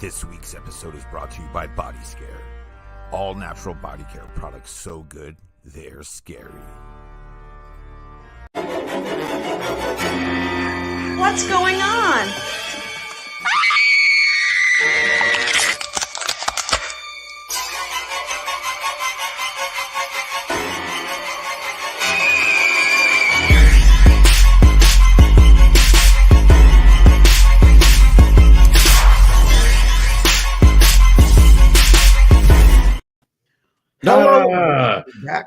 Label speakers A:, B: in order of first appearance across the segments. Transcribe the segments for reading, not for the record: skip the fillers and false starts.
A: This week's episode is brought to you by Body Scare. All natural body care products so good, they're scary.
B: What's going on?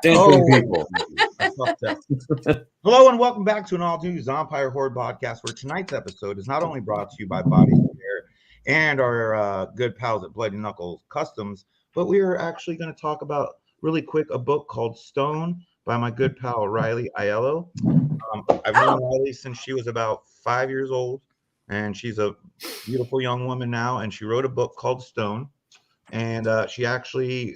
C: People.
D: Hello and welcome back to an all-new Zompire Horde podcast, where tonight's episode is not only brought to you by Body Scare and our good pals at Bloody Knuckles Customs, but we are actually going to talk about really quick a book called Stone by my good pal Riley Aiello. I've known Riley since she was about 5 years old, and she's a beautiful young woman now, and she wrote a book called Stone. And she actually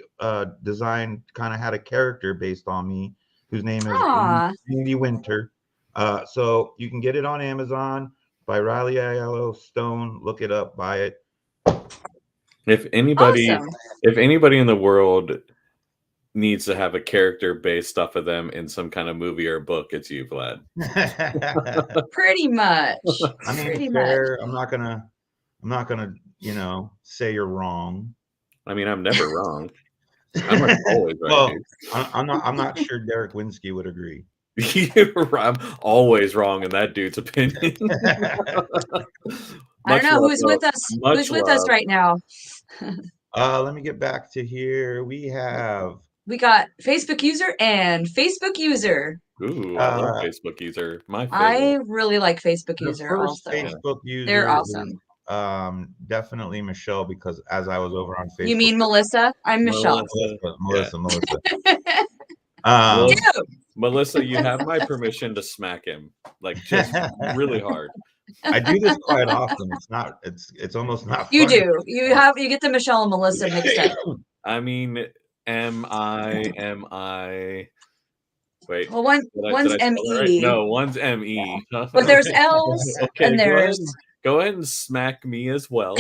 D: designed, kind of had a character based on me, whose name is Sandy Winter. So you can get it on Amazon by Riley Aiello, Stone. Look it up, buy it.
C: If anybody in the world needs to have a character based off of them in some kind of movie or book, it's you, Vlad.
B: Pretty much.
D: I mean, fair. I'm not gonna, say you're wrong.
C: I mean, I'm never wrong. I'm always right.
D: Well, I'm not sure Derek Winsky would agree.
C: I'm always wrong in that dude's opinion.
B: I don't know who's with us. Who's with us right now?
D: Let me get back to here. We
B: got Facebook user and Facebook user.
C: Ooh, I love Facebook user. My favorite.
B: I really like Facebook user.
D: Also, Facebook user.
B: They're awesome.
D: Definitely Michelle, because as I was over on Facebook.
B: You mean Melissa? I'm Michelle.
D: Melissa.
C: Melissa, you have my permission to smack him, like, just really hard.
D: I do this quite often. It's almost not
B: you
D: funny.
B: Do you get the Michelle and Melissa mixed up?
C: I mean, am I wait,
B: well, one's M-E.
C: Right? No, one's M-E.
B: But there's L's and there's
C: go ahead and smack me as well.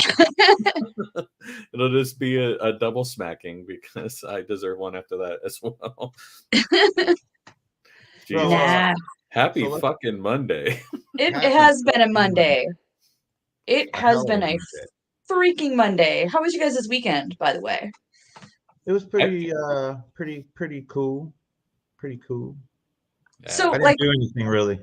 C: It'll just be a double smacking, because I deserve one after that as well. Happy fucking Monday.
B: It has been a Monday. It has been a freaking Monday. How was you guys this weekend, by the way?
D: It was pretty cool. Pretty cool.
B: So
D: I didn't do anything really.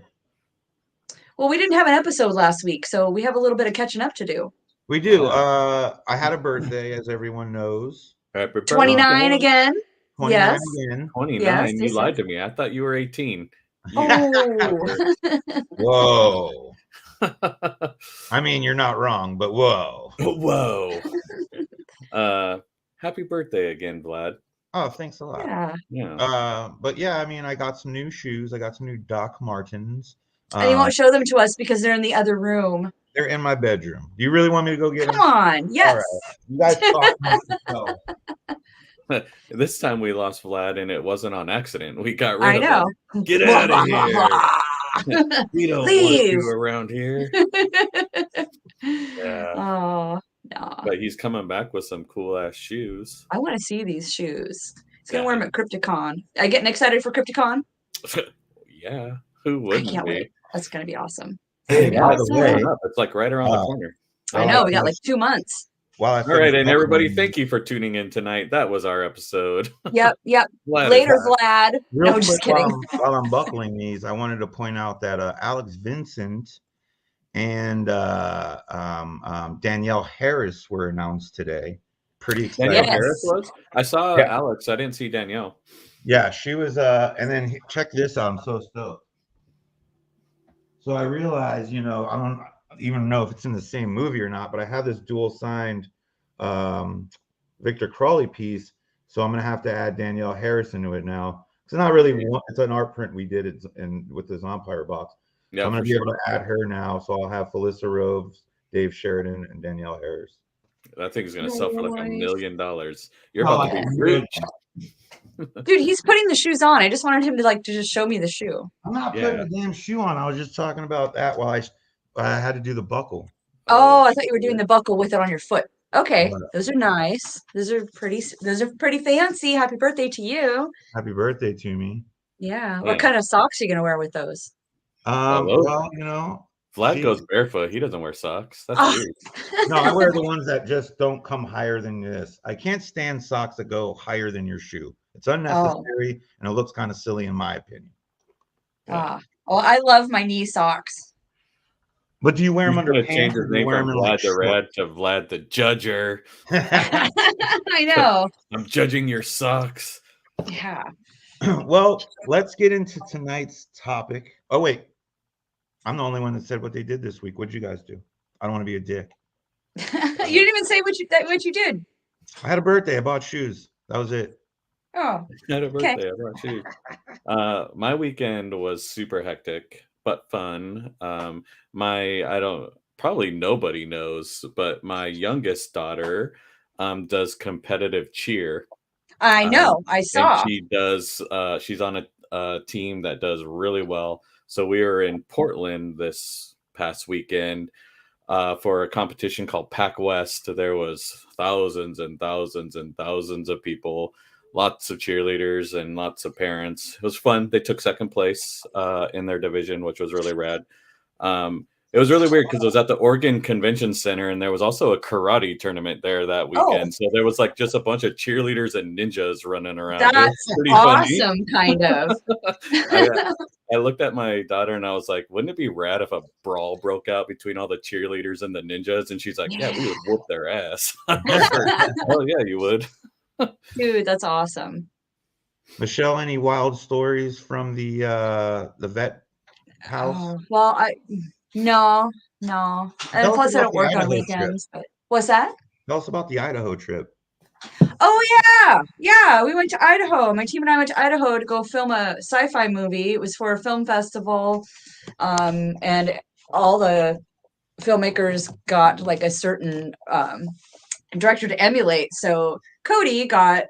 B: Well, we didn't have an episode last week, so we have a little bit of catching up to do.
D: We do. I had a birthday, as everyone knows.
C: Happy birthday.
B: 29 again.
D: 29
B: yes.
D: Again.
C: 29.
B: Yes,
C: you lied to me. I thought you were 18.
B: Oh.
D: Whoa. I mean, you're not wrong, but whoa.
C: Whoa. Happy birthday again, Vlad.
D: Oh, thanks a lot.
B: Yeah.
D: But yeah, I mean, I got some new shoes. I got some new Doc Martens.
B: And you won't show them to us because they're in the other room.
D: They're in my bedroom. Do you really want me to go get them?
B: Come on. Yes.
D: All right. You guys talk.
C: This time we lost Vlad, and it wasn't on accident. We got rid of him. Get out of here. We don't want you around here. Yeah.
B: Oh, no.
C: But he's coming back with some cool ass shoes.
B: I want to see these shoes. He's going to wear them at Crypticon. Are you getting excited for Crypticon?
C: Yeah. Who wouldn't
B: I can't
C: be?
B: wait. That's going to be awesome.
C: By the way, it's like right around the corner.
B: I know. We got like 2 months.
D: All
C: right, and everybody, thank you for tuning in tonight. That was our episode.
B: Yep. Later, Vlad.
D: Real
B: no, just kidding.
D: While I'm buckling these, I wanted to point out that Alex Vincent and Danielle Harris were announced today. Pretty exciting.
C: Danielle Harris was? I saw Alex. I didn't see Danielle.
D: Yeah, she was. And then check this out. I'm so stoked. So I realized, I don't even know if it's in the same movie or not, but I have this dual signed Victor Crawley piece. So I'm going to have to add Danielle Harris into it now. It's not really one, it's an art print we did it with the Zompire box. So I'm going to be able to add her now. So I'll have Felissa Robes, Dave Sheridan, and Danielle Harris.
C: That thing is going to sell for like $1 million. You're about to be rich.
B: Dude, he's putting the shoes on. I just wanted him to just show me the shoe.
D: I'm not putting the damn shoe on. I was just talking about that while I had to do the buckle.
B: Oh, I thought you were doing the buckle with it on your foot. Okay, those are nice. Those are pretty fancy. Happy birthday to you.
D: Happy birthday to me.
B: Yeah. What kind of socks are you gonna wear with those?
D: Well, you know,
C: Vlad goes barefoot. He doesn't wear socks. That's weird.
D: No, I wear the ones that just don't come higher than this. I can't stand socks that go higher than your shoe. It's unnecessary and it looks kind of silly in my opinion.
B: Yeah. Well, I love my knee socks.
D: But do you wear them under pants?
C: Change his name from Vlad the Red to Vlad the Judger.
B: I know.
C: I'm judging your socks.
B: Yeah.
D: Well, let's get into tonight's topic. Oh, wait. I'm the only one that said what they did this week. What'd you guys do? I don't want to be a dick.
B: You didn't even say what you did.
D: I had a birthday. I bought shoes. That was it.
B: Oh.
C: I had a birthday. I bought shoes. My weekend was super hectic but fun. Probably nobody knows, but my youngest daughter does competitive cheer.
B: I know. I saw.
C: And she does. She's on a team that does really well. So we were in Portland this past weekend for a competition called Pac West. There was thousands and thousands and thousands of people, lots of cheerleaders and lots of parents. It was fun. They took second place in their division, which was really rad. It was really weird because it was at the Oregon Convention Center, and there was also a karate tournament there that weekend. So there was like just a bunch of cheerleaders and ninjas running around.
B: That's pretty awesome, kind of.
C: I looked at my daughter and I was like, wouldn't it be rad if a brawl broke out between all the cheerleaders and the ninjas? And she's like, yeah, we would whoop their ass. Oh, yeah, you would.
B: Dude, that's awesome.
D: Michelle, any wild stories from the vet house?
B: Well, no. And plus, I don't work on weekends. But what's that?
D: Tell us about the Idaho trip.
B: Oh, yeah. We went to Idaho. My team and I went to Idaho to go film a sci-fi movie. It was for a film festival. And all the filmmakers got like a certain director to emulate. So Cody got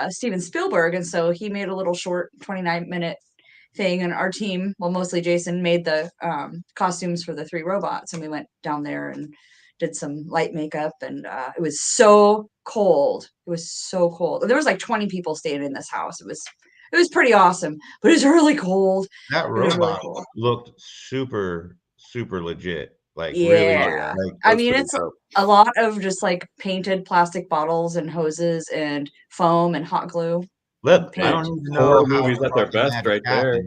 B: Steven Spielberg. And so he made a little short 29-minute thing, and our team, well, mostly Jason, made the costumes for the 3 robots, and we went down there and did some light makeup, and it was so cold. There was like 20 people staying in this house. It was pretty awesome, but it was really cold.
D: That robot looked super legit. Like,
B: yeah,
D: really, like,
B: I mean, it's a lot of just like painted plastic bottles and hoses and foam and hot glue.
D: Look, I don't need to know
C: movies at their best right there.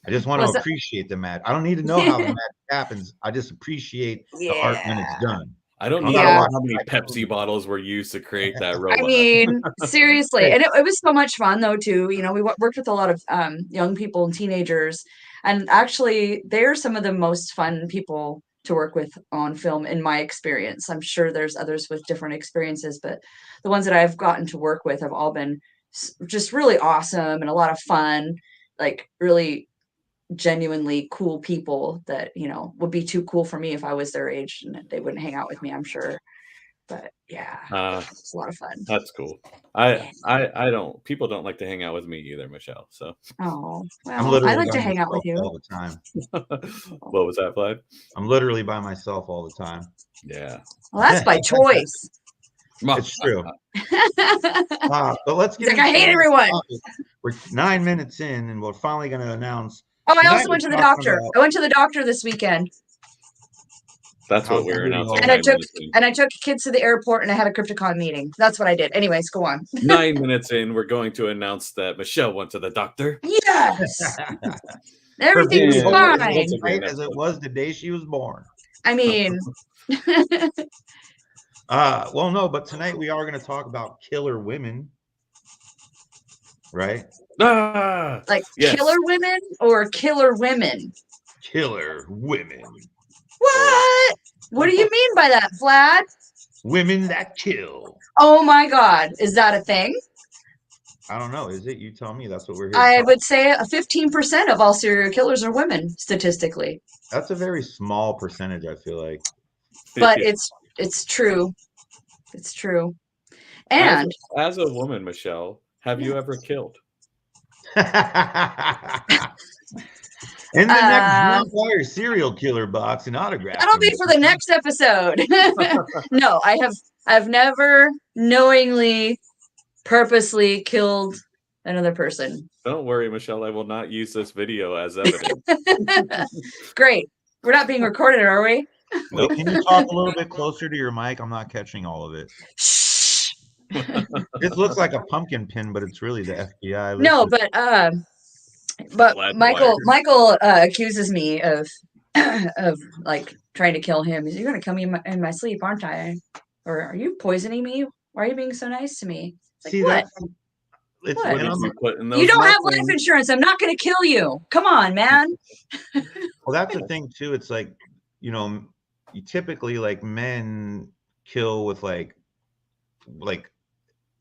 D: I just want to appreciate the magic. I don't need to know how the magic happens. I just appreciate the art when it's done.
C: I don't know how many Pepsi bottles were used to create that robot.
B: I mean, seriously. And it was so much fun, though, too. You know, we worked with a lot of young people and teenagers. And actually, they're some of the most fun people to work with on film, in my experience. I'm sure there's others with different experiences, but the ones that I've gotten to work with have all been just really awesome and a lot of fun, like really genuinely cool people that, you know, would be too cool for me if I was their age, and they wouldn't hang out with me, I'm sure. But yeah, it's a lot of fun.
C: That's cool. People don't like to hang out with me either, Michelle. So
B: well, I like to hang out with you
D: all the time.
C: What was that, Vlad?
D: I'm literally by myself all the time.
C: Yeah.
B: Well, that's by choice.
D: It's true. But let's get
B: I hate everyone.
D: We're 9 minutes in, and we're finally going to announce.
B: I also went to the doctor. I went to the doctor this weekend.
C: That's what we're announcing.
B: And I took kids to the airport, and I had a Crypticon meeting. That's what I did. Anyways, go on.
C: 9 minutes in, we're going to announce that Michelle went to the doctor.
B: Yes. Everything's fine.
D: As it was the day she was born.
B: I mean.
D: Well, no, but tonight we are going to talk about killer women. Right?
B: Killer women or killer women?
D: Killer women.
B: What? What do you mean by that, Vlad?
D: Women that kill.
B: Oh my God. Is that a thing?
D: I don't know. Is it? You tell me. That's what we're here
B: I would say 15% of all serial killers are women, statistically.
D: That's a very small percentage, I feel like.
B: But it's true. It's true. And
C: as a woman, Michelle, have you ever killed?
D: And the next vampire serial killer box and autograph.
B: That'll be for the next episode. No, I've never knowingly, purposely killed another person.
C: Don't worry, Michelle. I will not use this video as evidence.
B: Great. We're not being recorded, are we?
D: Nope. Can you talk a little bit closer to your mic? I'm not catching all of it.
B: Shh.
D: This looks like a pumpkin pin, but it's really the FBI.
B: No, but Michael accuses me of like trying to kill him. You're gonna kill me in my sleep, aren't I? Or are you poisoning me? Why are you being so nice to me? Like,
D: see,
B: what? You don't have life insurance. I'm not gonna kill you. Come on, man.
D: Well, that's the thing too. It's like, you know, you typically like men kill with like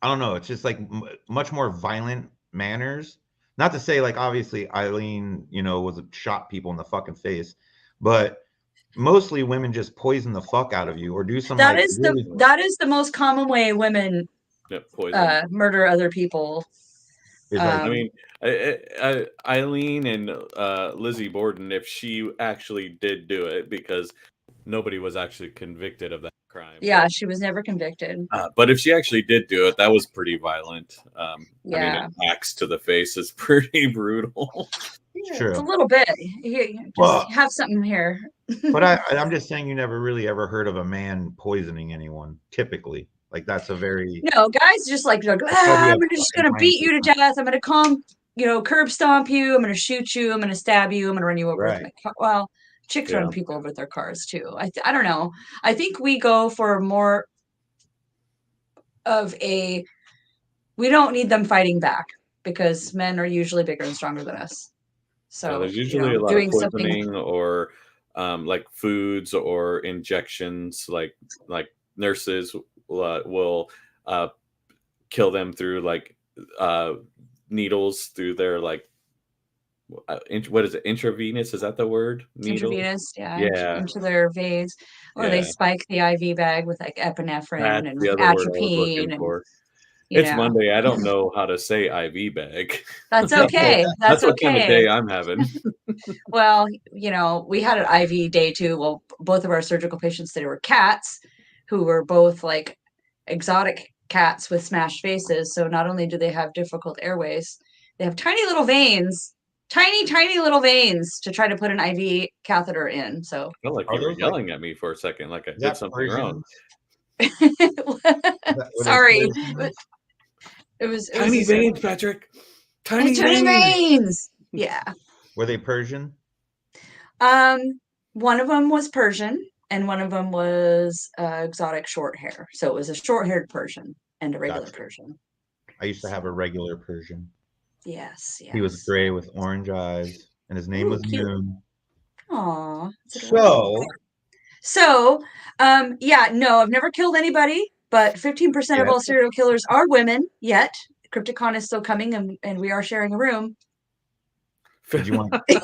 D: I don't know. It's just like much more violent manners. Not to say like obviously Eileen, you know, was shot people in the fucking face, but mostly women just poison the fuck out of you or do something.
B: That is the most common way women murder other people.
C: I mean, Eileen and Lizzie Borden, if she actually did do it, because nobody was actually convicted of that crime.
B: Yeah, she was never convicted.
C: But if she actually did do it, that was pretty violent.
B: Yeah.
C: I mean, an axe to the face is pretty brutal.
D: True.
B: It's a little bit. Have something here.
D: But I'm just saying, you never really ever heard of a man poisoning anyone, typically. Like, that's a very...
B: No, guys just like I'm just going to beat you to death. I'm going to curb stomp you. I'm going to shoot you. I'm going to stab you. I'm going to run you over with my car. Well, chicks run people over with their cars too. I don't know. I think we go for more of we don't need them fighting back because men are usually bigger and stronger than us. So
C: there's usually a lot of poisoning or like foods or injections, like nurses will kill them through like needles through their like what is it, intravenous, is that the word?
B: Intravenous, into their veins, or they spike the IV bag with like epinephrine and atropine.
C: It's Monday, I don't know how to say IV bag.
B: That's okay. That's
C: what
B: okay.
C: kind of day I'm having.
B: Well, we had an IV day too. Well, both of our surgical patients today were cats who were both like exotic cats with smashed faces. So not only do they have difficult airways, they have tiny little veins, tiny little veins to try to put an IV catheter in. So
C: I felt like you were yelling at me for a second, like I did something wrong.
B: Sorry. It was
C: tiny veins, Patrick. Tiny
B: veins. Yeah.
D: Were they Persian?
B: One of them was Persian and one of them was exotic short hair. So it was a short-haired Persian and a regular Persian. I
D: used to have a regular Persian.
B: Yes.
D: He was gray with orange eyes and his name was Noon.
B: Aw.
D: So,
B: no, I've never killed anybody, but 15% of all serial killers are women, yet Crypticon is still coming and we are sharing a room.
D: Did you want? You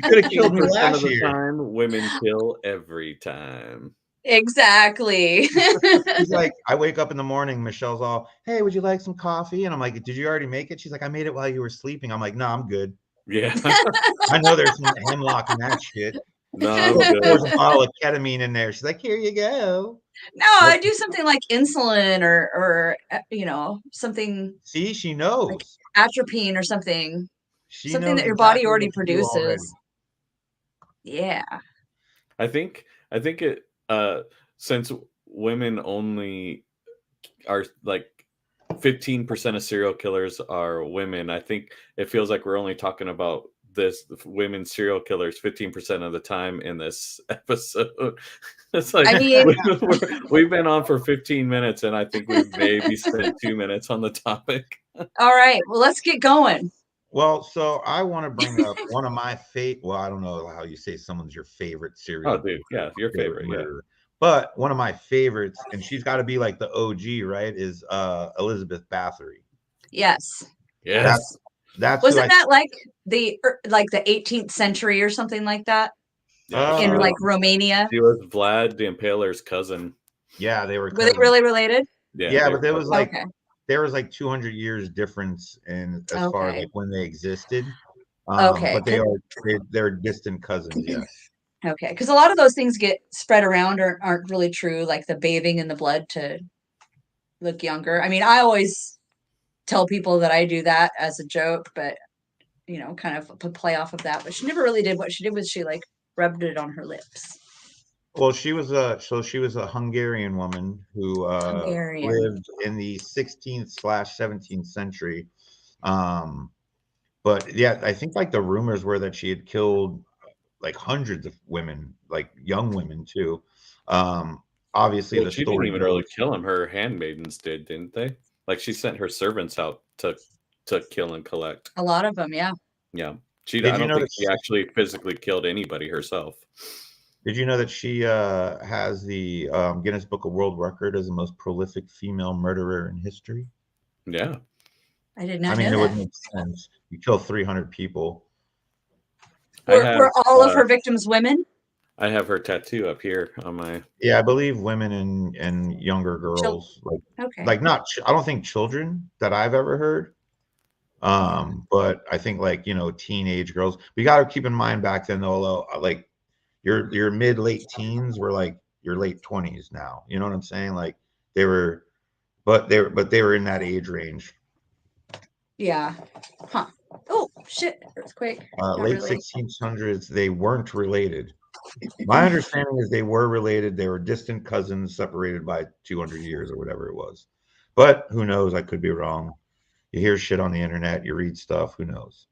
D: could have killed me last year.
C: Time, women kill every time.
B: Exactly.
D: She's like, I wake up in the morning, Michelle's all, hey, would you like some coffee? And I'm like, did you already make it? She's like, I made it while you were sleeping. I'm like, no, I'm good.
C: Yeah.
D: I know there's some hemlock in that shit.
C: No,
D: there's a bottle of ketamine in there. She's like, here you go.
B: No, I do something like insulin or something.
D: See, she knows.
B: Like atropine or something. Something that your
D: exactly
B: body already produces. Yeah.
C: I think it since women only are like 15% of serial killers are women, I think it feels like we're only talking about this women serial killers 15% of the time in this episode. It's like we've been on for 15 minutes and I think we've maybe spent 2 minutes on the topic.
B: All right, well, let's get going.
D: Well, so I want to bring up one of my I don't know how you say someone's your favorite serial.
C: Oh, dude, yeah, your favorite,
D: murderer. But one of my favorites, and she's got to be like the OG, right? Is Elizabeth Bathory.
B: Yes.
D: That's
B: wasn't that like the 18th century or something like that? In like Romania.
C: She was Vlad the Impaler's cousin.
D: Yeah, they were.
B: Were they really related?
D: Yeah, but there was there was like 200 years difference in as far as like when they existed.
B: Okay.
D: But they're distant cousins. Yes.
B: Okay, because a lot of those things get spread around or aren't really true, like the bathing in the blood to look younger. I mean, I always tell people that I do that as a joke, but kind of play off of that. But she never really did. What she did was she like rubbed it on her lips.
D: Well, she was a Hungarian woman who
B: Hungarian.
D: lived in the 16th/17th century. But yeah, I think like the rumors were that she had killed like hundreds of women, like young women too. Obviously,
C: Well,
D: the
C: she didn't
D: story
C: even
D: goes,
C: really kill him. Her handmaidens did, didn't they? Like she sent her servants out to kill and collect.
B: A lot of them, yeah.
C: Yeah.
D: Did
C: I
D: you
C: don't
D: know
C: think
D: that
C: she actually physically killed anybody herself.
D: Did you know that she has the Guinness Book of World Record as the most prolific female murderer in history?
C: Yeah.
B: I did
D: I
B: not
D: mean,
B: know
D: it would
B: that.
D: make sense. You kill 300 people.
B: Were all of her victims women?
C: I have her tattoo up here on my.
D: Yeah, I believe women and younger girls,
B: Okay.
D: like not. I don't think children that I've ever heard. But I think like teenage girls. We got to keep in mind back then though, like your mid late teens were like your late 20s now. You know what I'm saying? Like they were in that age range.
B: Yeah. Huh. Oh shit! Earthquake. Not
D: Late
B: really.
D: 1600s, they weren't related. My understanding is they were related. They were distant cousins separated by 200 years or whatever it was. But who knows? I could be wrong. You hear shit on the internet, you read stuff, who knows?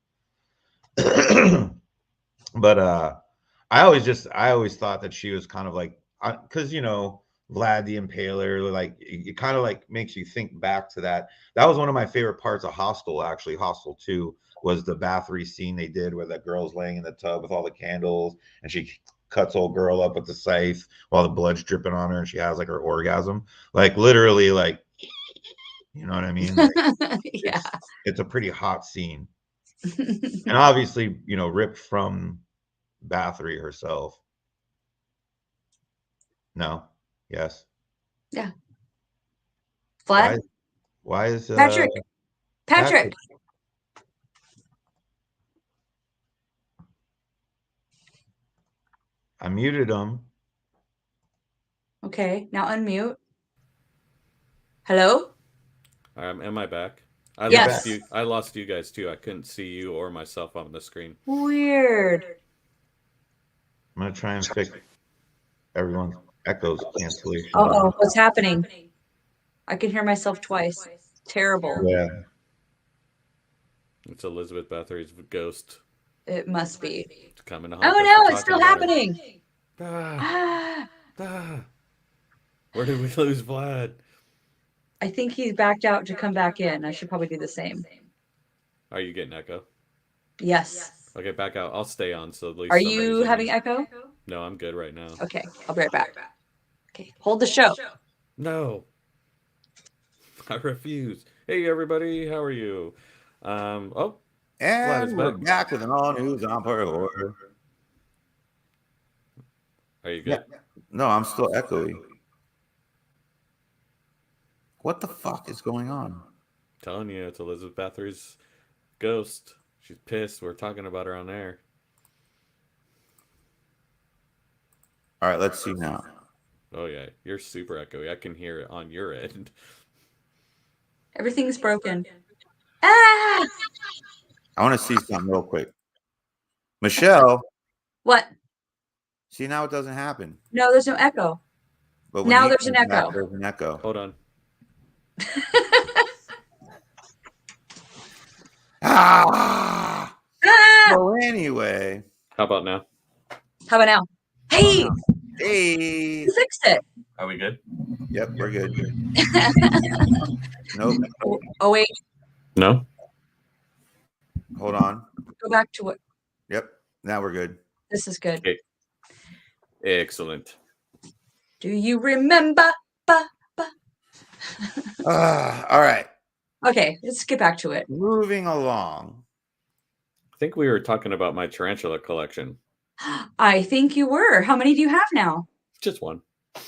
D: But I always thought that she was kind of like, because Vlad the Impaler, like it kind of like makes you think back to that. That was one of my favorite parts of Hostel, actually. Hostel 2 was the bathroom scene they did where that girl's laying in the tub with all the candles and she cuts old girl up with the scythe while the blood's dripping on her and she has like her orgasm. Like literally, like, you know what I mean? Like,
B: Yeah.
D: it's a pretty hot scene. And obviously, ripped from Bathory herself. No. Yes.
B: Yeah. Vlad?
D: Why is
B: Patrick.
D: I muted him.
B: Okay, now unmute. Hello?
C: Am I back?
B: Yes.
C: I lost you guys too. I couldn't see you or myself on the screen.
B: Weird.
D: I'm gonna try and fix everyone's echoes cancellation.
B: Uh-oh, what's happening? I can hear myself twice. Terrible.
D: Yeah.
C: It's Elizabeth Bathory's ghost.
B: It must be.
C: It's coming to
B: Oh
C: haunt us
B: no,
C: for
B: it's still
C: talking about
B: happening.
C: Where did we lose Vlad?
B: I think he backed out to come back in. I should probably do the same.
C: Are you getting echo?
B: Yes.
C: Okay, back out. I'll stay on. So at least.
B: Are you having echo?
C: No, I'm good right now.
B: Okay, I'll be right back. Okay, hold the show.
C: No. I refuse. Hey everybody, how are you?
E: And we're back with an all new Zombie Horror.
C: Are you good?
E: Yeah. No, I'm still echoey. What the fuck is going on?
C: I'm telling you, it's Elizabeth Bathory's ghost. She's pissed. We're talking about her on air.
E: All right, let's see now.
C: Oh yeah, you're super echoey. I can hear it on your end.
B: Everything's broken.
E: I want to see something real quick. Michelle.
B: What?
E: See, now it doesn't happen.
B: No, there's no echo.
E: But
B: now there's an echo.
E: There's an echo.
C: Hold on.
E: So anyway.
C: How about now?
B: How about now? Hey!
E: Hey!
B: You fixed it.
C: Are we good?
E: Yep, we're good. Nope.
B: Oh, wait.
C: No?
E: Hold on.
B: Go back to what?
E: Yep, now we're good.
B: This is good.
C: Okay. Excellent.
B: Do you remember?
E: All right.
B: Okay, let's get back to it.
E: Moving along.
C: I think we were talking about my tarantula collection.
B: I think you were. How many do you have now?
C: Just one.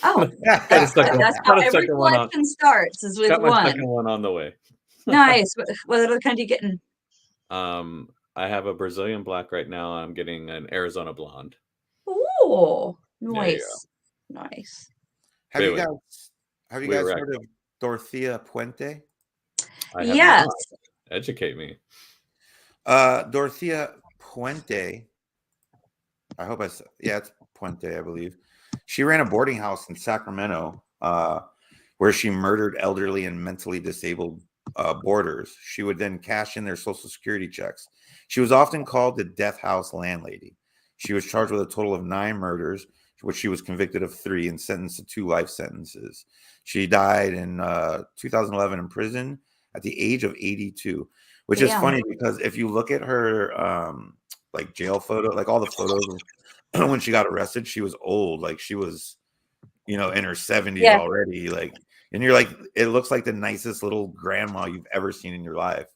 B: Oh, that's how every collection starts, is with
C: Got my
B: one.
C: second one on the way.
B: Nice. What other kind are you getting?
C: I have a Brazilian black right now. I'm getting an Arizona blonde.
B: Ooh,
C: There you go.
B: nice.
E: Have you
C: Wait.
E: guys heard of Dorothea Puente?
C: I have
B: Yes.
C: not. Educate me.
E: Dorothea Puente. I hope it's Puente, I believe. She ran a boarding house in Sacramento, where she murdered elderly and mentally disabled boarders. She would then cash in their Social Security checks. She was often called the Death House Landlady. She was charged with a total of 9 murders, which she was convicted of 3 and sentenced to 2 life sentences. She died in 2011 in prison at the age of 82, which is funny because if you look at her like jail photo, like all the photos of when she got arrested, she was old. Like she was, in her 70s already. Like, and you're like, it looks like the nicest little grandma you've ever seen in your life.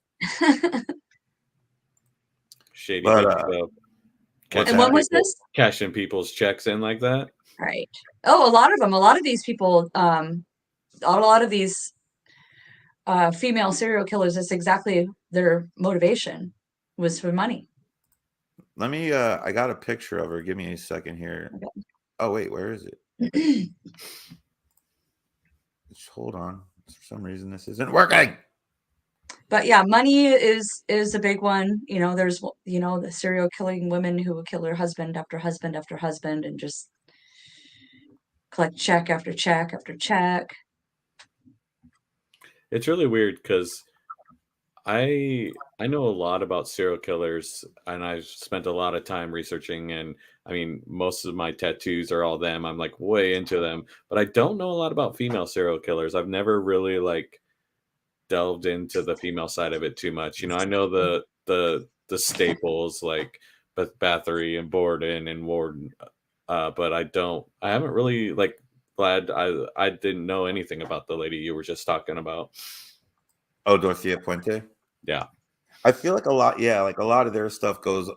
C: Shady.
E: But,
B: and when was this?
C: Cashing people's checks in like that.
B: Right. Oh, a lot of them. A lot of these people. A lot of these female serial killers. That's exactly their motivation, was for money.
E: Let me. I got a picture of her. Give me a second here. Okay. Oh wait, where is it? Just hold on. For some reason, this isn't working.
B: But yeah, money is a big one. There's the serial killing women who will kill their husband after husband after husband and just collect check after check after check.
C: It's really weird because I know a lot about serial killers, and I've spent a lot of time researching, and I mean, most of my tattoos are all them. I'm like way into them, but I don't know a lot about female serial killers. I've never really like delved into the female side of it too much. I know the staples like Beth Bathory and Borden and Warden, but I haven't really like glad I didn't know anything about the lady you were just talking about.
E: Oh, Dorothea Puente.
C: Yeah,
E: I feel like a lot of their stuff goes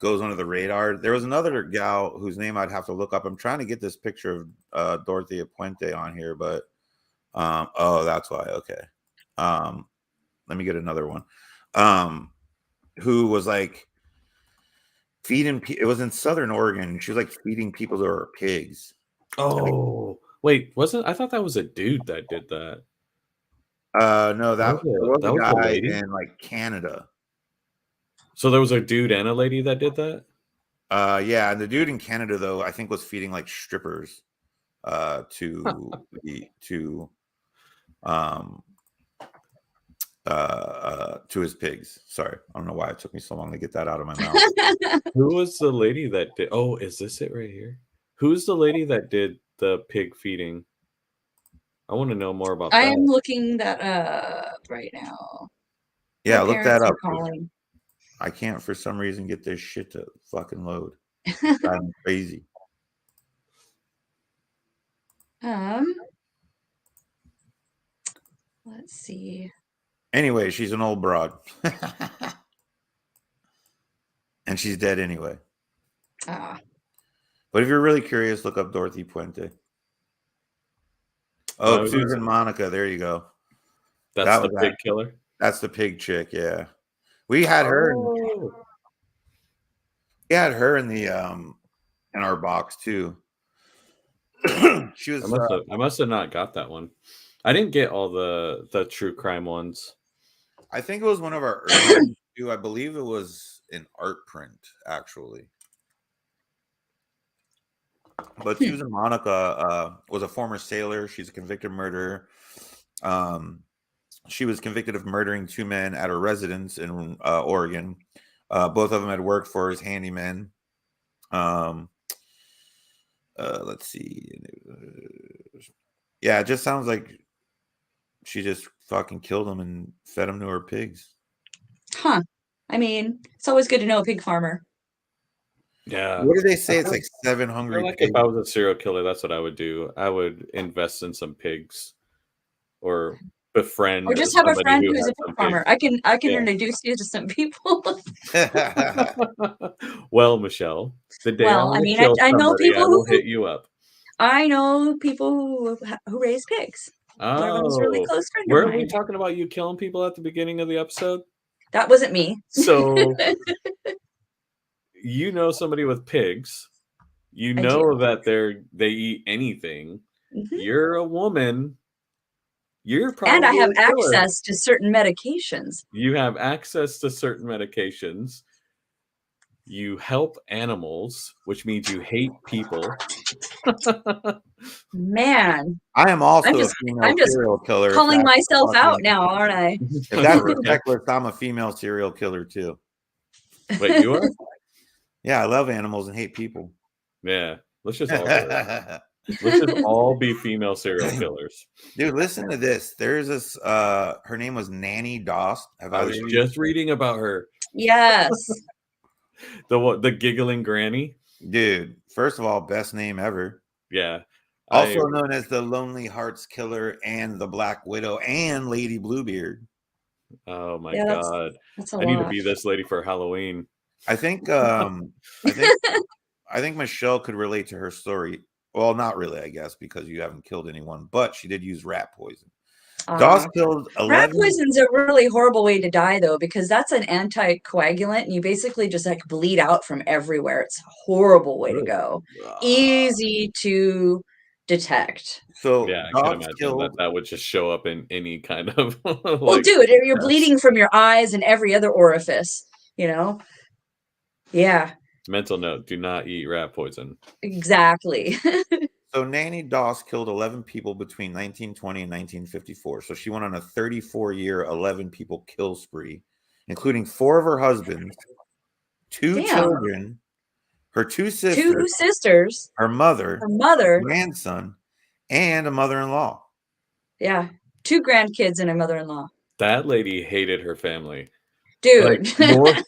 E: under the radar. There was another gal whose name I'd have to look up. I'm trying to get this picture of Dorothea Puente on here, but oh, that's why. Okay. Let me get another one. Who was like feeding? It was in Southern Oregon. She was like feeding people to her pigs.
C: Oh, wait, I thought that was a dude that did that.
E: No, that was a guy in like Canada.
C: So there was a dude and a lady that did that?
E: Yeah, and the dude in Canada though, I think was feeding like strippers to his pigs. Sorry, I don't know why it took me so long to get that out of my mouth.
C: Who was the lady that did? Oh, is this it right here? Who's the lady that did the pig feeding? I want to know more about that.
B: I am looking that up right now.
E: Yeah, look that up. I can't for some reason get this shit to fucking load. I'm crazy.
B: Let's see.
E: Anyway, she's an old broad. And she's dead anyway. But if you're really curious, look up Dorothy Puente. Oh, Susan Monica. There you go.
C: That's the pig killer?
E: That's the pig chick, yeah. We had her. We had her in the in our box too. She was.
C: I must have not got that one. I didn't get all the true crime ones.
E: I think it was one of our early two. I believe it was in art print, actually. But Susan Monica was a former sailor. She's a convicted murderer. She was convicted of murdering 2 men at her residence in Oregon. Both of them had worked for his handyman. Let's see. Yeah, it just sounds like she just fucking killed them and fed them to her pigs.
B: Huh. I mean, it's always good to know a pig farmer.
C: Yeah.
E: What do they say? It's like 7 hungry pigs.
C: If I was a serial killer, that's what I would do. I would invest in some pigs or befriend.
B: Or just have a friend who's a pig farmer. I can introduce you to some people.
C: Well, Michelle, the day
B: I know people
C: who hit you up.
B: I know people who raise pigs.
C: Oh,
B: one of them is really close friend
C: weren't we talking about you killing people at the beginning of the episode?
B: That wasn't me.
C: So you know somebody with pigs. You
B: I
C: know
B: do.
C: that they eat anything.
B: Mhm.
C: You're a woman. You're
B: And I
C: probably
B: have
C: a killer.
B: access to certain medications.
C: You have access to certain medications. You help animals, which means you hate people.
B: Man,
E: I am also
B: I'm
E: a
B: just
E: female serial killer.
B: calling myself out now, aren't I?
E: If that's the
C: Right.
E: checklist, I'm a female serial killer too.
C: Wait, you are?
E: Yeah, I love animals and hate people.
C: Yeah. Let's just all do it. Let's just all be female serial killers.
E: Dude, listen to this. There's this her name was Nanny Doss.
C: I was just reading about her.
B: Yes.
C: The giggling granny.
E: Dude, first of all, best name ever.
C: Yeah.
E: Also known as the Lonely Hearts Killer and the Black Widow and Lady Bluebeard.
C: Oh my
B: Yeah,
C: god.
B: that's a
C: I need to
B: lot.
C: be this lady for Halloween.
E: I think I think Michelle could relate to her story. Well, not really, I guess, because you haven't killed anyone, but she did use rat poison. Doss killed 11.
B: Rat poison's a really horrible way to die, though, because that's an anticoagulant, and you basically just like bleed out from everywhere. It's a horrible way to go. Easy to detect.
E: So
C: yeah, I can imagine that would just show up in any kind of like,
B: well, dude, you're bleeding from your eyes and every other orifice, you know? Yeah.
C: Mental note, do not eat rat poison.
B: Exactly.
E: So Nanny Doss killed 11 people between 1920 and 1954. So she went on a 34-year, 11 people kill spree, including 4 of her husbands, 2 children, her 2 sisters, her mother, grandson, and a mother-in-law.
B: Yeah. 2 grandkids and a mother-in-law.
C: That lady hated her family.
B: Dude.
C: Like,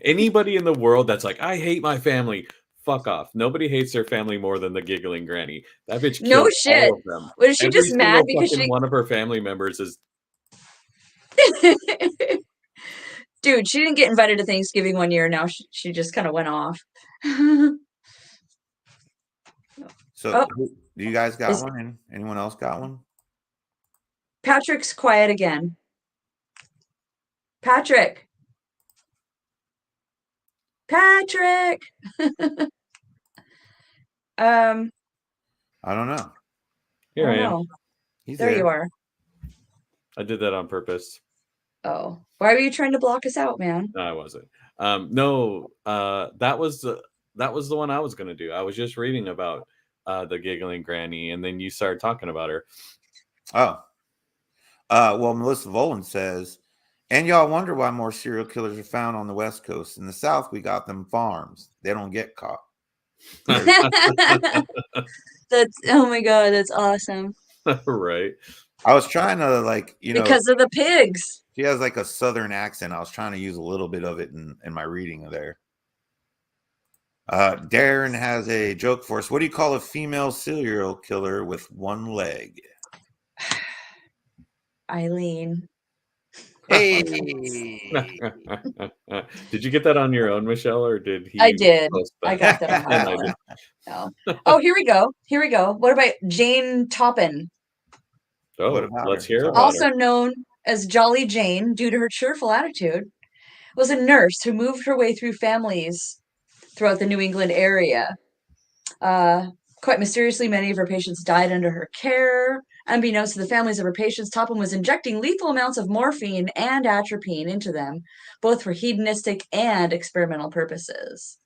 C: anybody in the world that's like, I hate my family. Fuck off. Nobody hates their family more than the giggling granny. That bitch killed
B: no shit.
C: all of them.
B: Was she just mad because
C: one of her family members is
B: Dude, she didn't get invited to Thanksgiving one year. Now she just kind of went off.
E: So do you guys got one? And anyone else got one?
B: Patrick's quiet again. Patrick. I
E: don't know.
C: Here I am.
B: There you are.
C: I did that on purpose.
B: Oh, why were you trying to block us out, man?
C: No, I wasn't. No, that was the one I was gonna do. I was just reading about the giggling granny, and then you started talking about her.
E: Oh, well, Melissa Volan says, and y'all wonder why more serial killers are found on the West Coast. In the South, we got them farms. They don't get caught.
B: That's, oh my God, that's awesome.
C: Right.
E: I was trying to
B: because of the pigs.
E: She has like a Southern accent. I was trying to use a little bit of it in my reading there. Darren has a joke for us. What do you call a female serial killer with one leg?
B: Eileen.
E: Hey.
C: Did you get that on your own, Michelle, or did he?
B: I did. I got that on my own. No. Oh, here we go. What about Jane Toppin?
C: Oh, let's hear about
B: also
C: her.
B: known as Jolly Jane, due to her cheerful attitude, was a nurse who moved her way through families throughout the New England area. Quite mysteriously, many of her patients died under her care. Unbeknownst to the families of her patients, Topham was injecting lethal amounts of morphine and atropine into them, both for hedonistic and experimental purposes.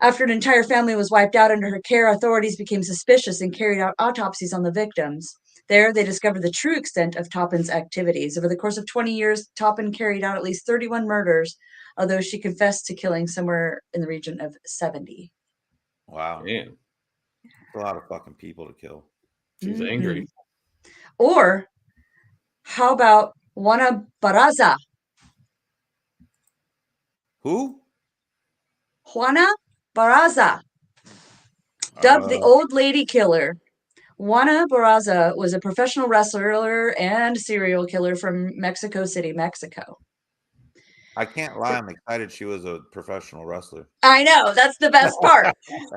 B: After an entire family was wiped out under her care, authorities became suspicious and carried out autopsies on the victims. There, they discovered the true extent of Toppin's activities. Over the course of 20 years, Toppin carried out at least 31 murders, although she confessed to killing somewhere in the region of 70.
E: Wow.
C: Man.
E: That's a lot of fucking people to kill.
C: She's angry.
B: Or how about Juana Barraza?
E: Who?
B: Juana Barraza. Dubbed the Old Lady Killer. Juana Barraza was a professional wrestler and serial killer from Mexico City, Mexico.
E: I can't lie. I'm excited she was a professional wrestler.
B: I know. That's the best part.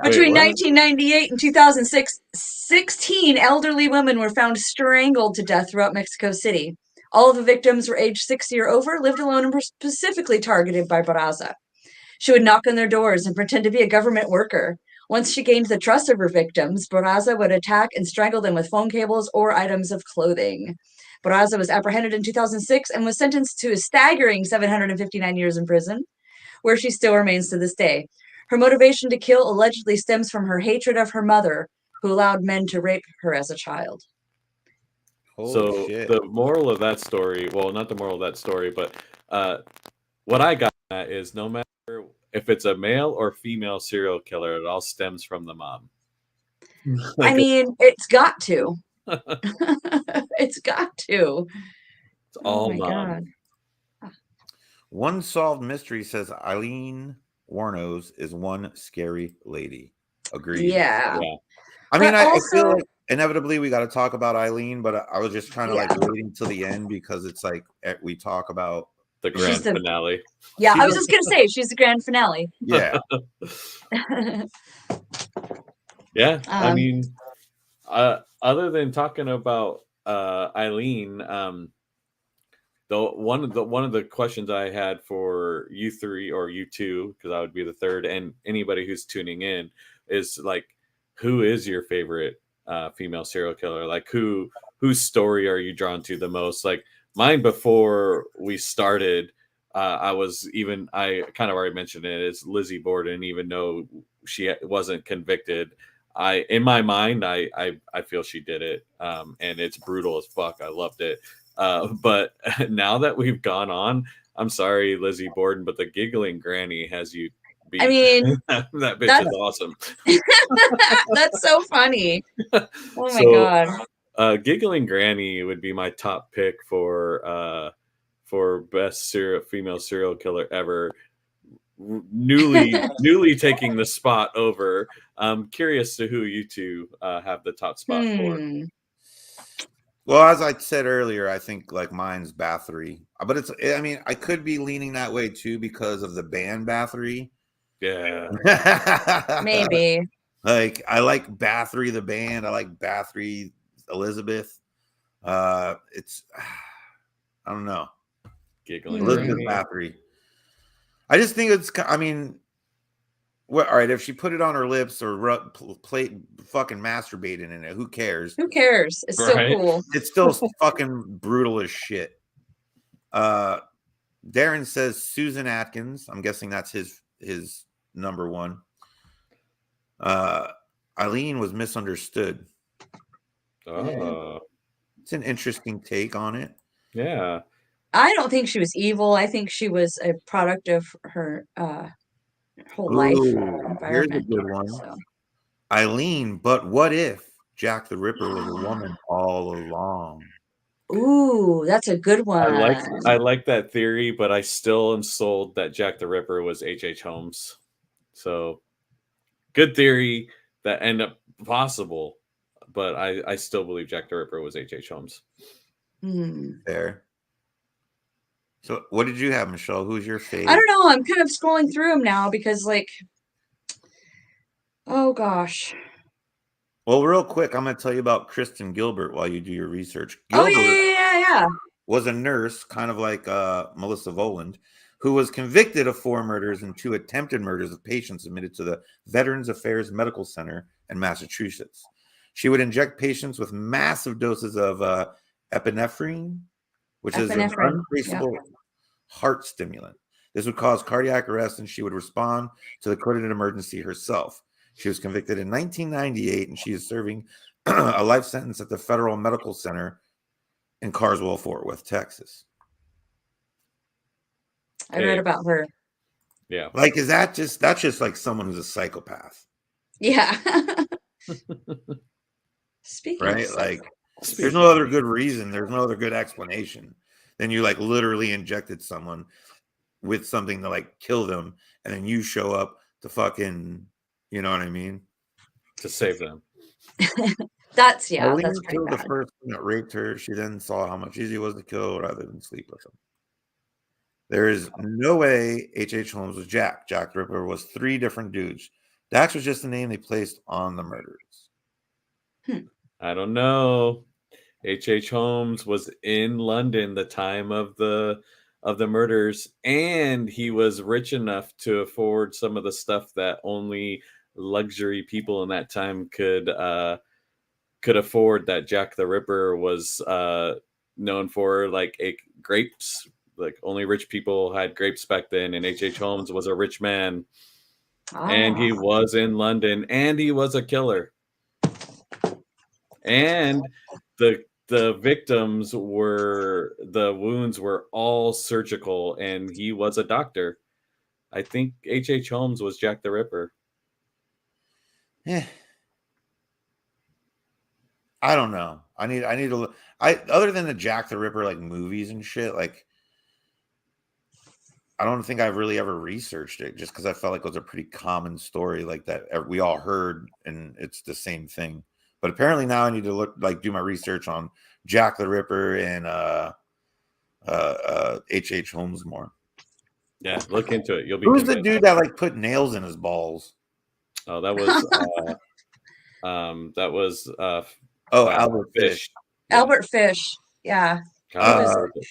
B: Between 1998 and 2006, 16 elderly women were found strangled to death throughout Mexico City. All of the victims were aged 60 or over, lived alone, and were specifically targeted by Barraza. She would knock on their doors and pretend to be a government worker. Once she gained the trust of her victims, Barraza would attack and strangle them with phone cables or items of clothing. Barraza was apprehended in 2006 and was sentenced to a staggering 759 years in prison, where she still remains to this day. Her motivation to kill allegedly stems from her hatred of her mother, who allowed men to rape her as a child.
E: Holy
C: So
E: shit.
C: the moral of that story, well, not the moral of that story, but what I got at is no matter if it's a male or female serial killer, it all stems from the mom.
B: I mean, it's got to. It's got to.
C: It's all
B: oh my
C: mom.
B: God.
E: One solved mystery says Eileen Warnos is one scary lady. Agreed.
B: Yeah.
E: I mean,
B: But
E: I
B: also-
E: feel like inevitably we got to talk about Eileen, but I was just trying to like waiting till the end because it's like we talk about
C: The grand
B: the-
C: finale.
B: Yeah, I was just going to say, she's the grand finale.
E: yeah.
C: Yeah, I mean, other than talking about Eileen, one of the questions I had for you three or you two, because I would be the third, and anybody who's tuning in, is like, who is your favorite female serial killer? Like, whose story are you drawn to the most? Like mine before we started, I kind of already mentioned it, is Lizzie Borden, even though she wasn't convicted. In my mind, I feel she did it, and it's brutal as fuck. I loved it, but now that we've gone on, I'm sorry, Lizzie Borden, but the giggling granny has you beat.
B: I mean,
C: that bitch is awesome.
B: That's so funny. Oh my God.
C: Giggling granny would be my top pick for best female serial killer ever. Newly taking the spot over. I'm curious to who you two have the top spot for.
E: Well, as I said earlier, I think like mine's Bathory, but I mean, I could be leaning that way too because of the band Bathory.
C: Yeah,
B: Maybe.
E: Like I like Bathory the band. I like Bathory Elizabeth. It's I don't know.
C: Giggling
E: Elizabeth
C: granny.
E: Bathory. I just think it's. I mean, all right. If she put it on her lips or play fucking masturbating in it, who cares?
B: Who cares? It's so cool.
E: It's still fucking brutal as shit. Darren says Susan Atkins. I'm guessing that's his number one. Eileen was misunderstood.
C: Oh,
E: it's an interesting take on it.
C: Yeah.
B: I don't think she was evil. I think she was a product of her whole life environment.
E: Here's a good one.
B: So.
E: Eileen, but what if Jack the Ripper was a woman all along?
B: Ooh, that's a good one.
C: I like that theory, but I still am sold that Jack the Ripper was H.H. Holmes. So good theory that end up possible, but I still believe Jack the Ripper was H.H. Holmes.
E: Fair. So what did you have, Michelle? Who's your favorite?
B: I don't know. I'm kind of scrolling through them now because, like, oh gosh.
E: Well, real quick, I'm going to tell you about Kristen Gilbert while you do your research. Gilbert
B: yeah.
E: was a nurse, kind of like Melissa Voland, who was convicted of 4 murders and 2 attempted murders of patients admitted to the Veterans Affairs Medical Center in Massachusetts. She would inject patients with massive doses of epinephrine, which is an untraceable heart stimulant. This would cause cardiac arrest, and she would respond to the coded emergency herself. She was convicted in 1998, and she is serving a life sentence at the Federal Medical Center in Carswell, Fort Worth, Texas.
B: I read about her.
C: Yeah.
E: Like, that's just like someone who's a psychopath.
B: Yeah. Speaking
E: right?
B: of
E: Like, there's no other good reason. There's no other good explanation than you like literally injected someone with something to like kill them, and then you show up to fucking, you know what I mean?
C: To save them.
B: That's
E: pretty
B: bad.
E: The first that raped her, she then saw how much easier it was to kill rather than sleep with him. There is no way H.H. Holmes was Jack. Jack the Ripper was 3 different dudes. Dax was just the name they placed on the murders.
C: I don't know. H.H. Holmes was in London the time of the murders, and he was rich enough to afford some of the stuff that only luxury people in that time could afford, that Jack the Ripper was known for, like grapes. Like only rich people had grapes back then, and H.H. Holmes was a rich man, and he was in London, and he was a killer. And the victims the wounds were all surgical, and he was a doctor. I think H.H. Holmes was Jack the Ripper.
E: Yeah. I don't know. I need to look. Other than the Jack the Ripper like movies and shit, like I don't think I've really ever researched it, just because I felt like it was a pretty common story like that we all heard, and it's the same thing. But apparently now I need to do my research on Jack the Ripper and H.H. Holmes more.
C: Yeah, look into it. You'll be.
E: Who's the dude that like put nails in his balls?
C: Oh, that was
E: Albert Fish.
B: Albert Fish. Yeah.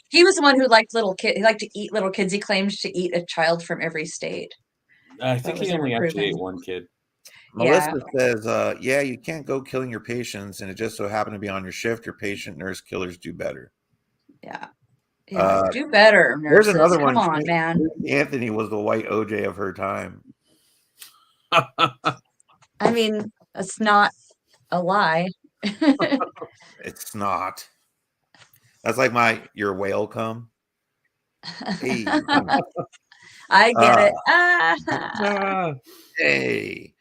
B: He was the one who liked little kids. He liked to eat little kids. He claimed to eat a child from every state.
C: I think he only actually ate one kid.
E: Melissa says, yeah, you can't go killing your patients, and it just so happened to be on your shift. Your patient nurse killers do better.
B: Yeah. Do better, nurses.
E: There's another one.
B: Come on, man.
E: Anthony was the white OJ of her time.
B: I mean, it's not a lie.
E: It's not. That's like your whale come. Hey.
B: I get it.
E: Hey.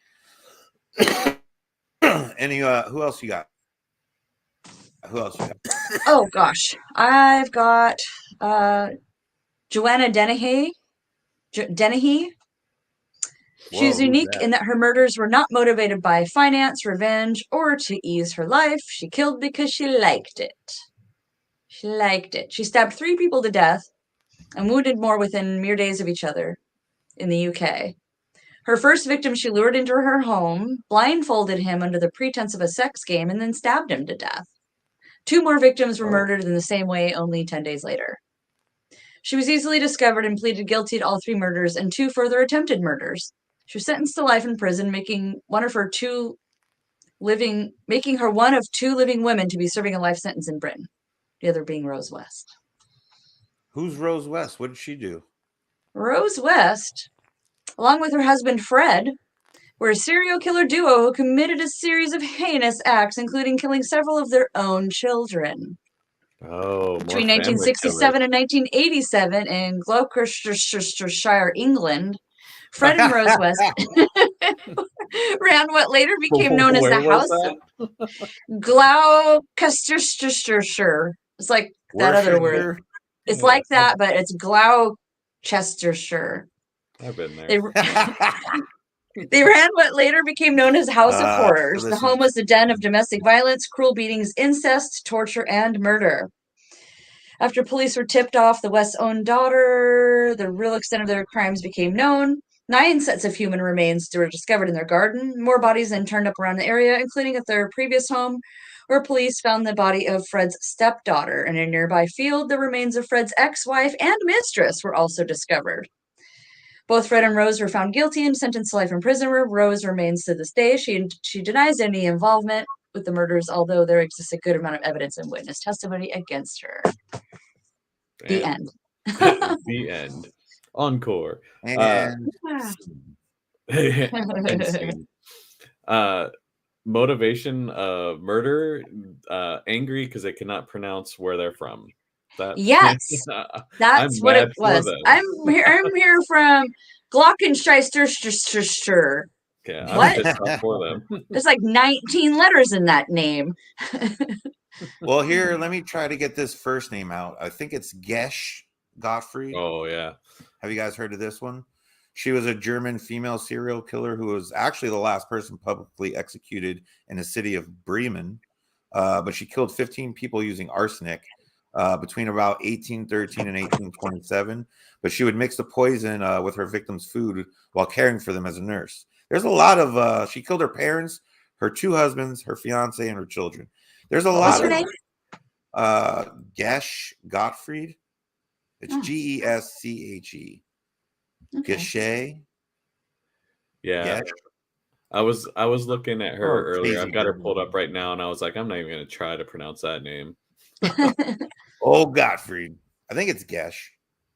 E: Any who else you got?
B: Oh gosh. I've got Joanna Dennehy. She's unique in that her murders were not motivated by finance, revenge, or to ease her life. She killed because she liked it. She stabbed 3 people to death and wounded more within mere days of each other in the UK. Her first victim she lured into her home, blindfolded him under the pretense of a sex game, and then stabbed him to death. 2 more victims were murdered in the same way only 10 days later. She was easily discovered and pleaded guilty to all 3 murders and 2 further attempted murders. She was sentenced to life in prison, making her one of 2 living women to be serving a life sentence in Britain. The other being Rose West.
E: Who's Rose West? What did she do?
B: Rose West, along with her husband Fred, were a serial killer duo who committed a series of heinous acts, including killing several of their own children. Between 1967 and 1987 in Gloucestershire, England, Fred and Rose West ran what later became known as the House of Gloucestershire. It's like that other word. It's like that, but it's Gloucestershire.
C: I've been there.
B: They ran what later became known as House of Horrors. The home was the den of domestic violence, cruel beatings, incest, torture, and murder. After police were tipped off the West's own daughter, the real extent of their crimes became known. 9 sets of human remains were discovered in their garden. More bodies then turned up around the area, including at their previous home, where police found the body of Fred's stepdaughter. In a nearby field, the remains of Fred's ex-wife and mistress were also discovered. Both Fred and Rose were found guilty and sentenced to life in prison, where Rose remains to this day. She denies any involvement with the murders, although there exists a good amount of evidence and witness testimony against her. The end.
C: The end. Encore.
E: And
C: motivation of murder, angry because they cannot pronounce where they're from.
B: Yes, that's what it was. I'm here from Glockenscheister.
C: Yeah,
B: what?
C: I'm pissed off for them.
B: There's like 19 letters in that name.
E: Well, here, let me try to get this first name out. I think it's Gesh Gottfried.
C: Oh, yeah.
E: Have you guys heard of this one? She was a German female serial killer who was actually the last person publicly executed in the city of Bremen. But she killed 15 people using arsenic between about 1813 and 1827. But she would mix the poison with her victims' food while caring for them as a nurse. There's a lot of, she killed her parents, her 2 husbands, her fiance, and her children. There's a lot of Gesh Gottfried. It's Gesche.
B: Okay.
E: Gesche.
C: Yeah.
E: Gesh.
C: I was looking at her earlier.
E: crazy
C: I've got her
E: German
C: pulled up
E: name.
C: right now, and I was like, I'm not even going to try to pronounce that name.
E: Oh, Gottfried. I think it's Gesh.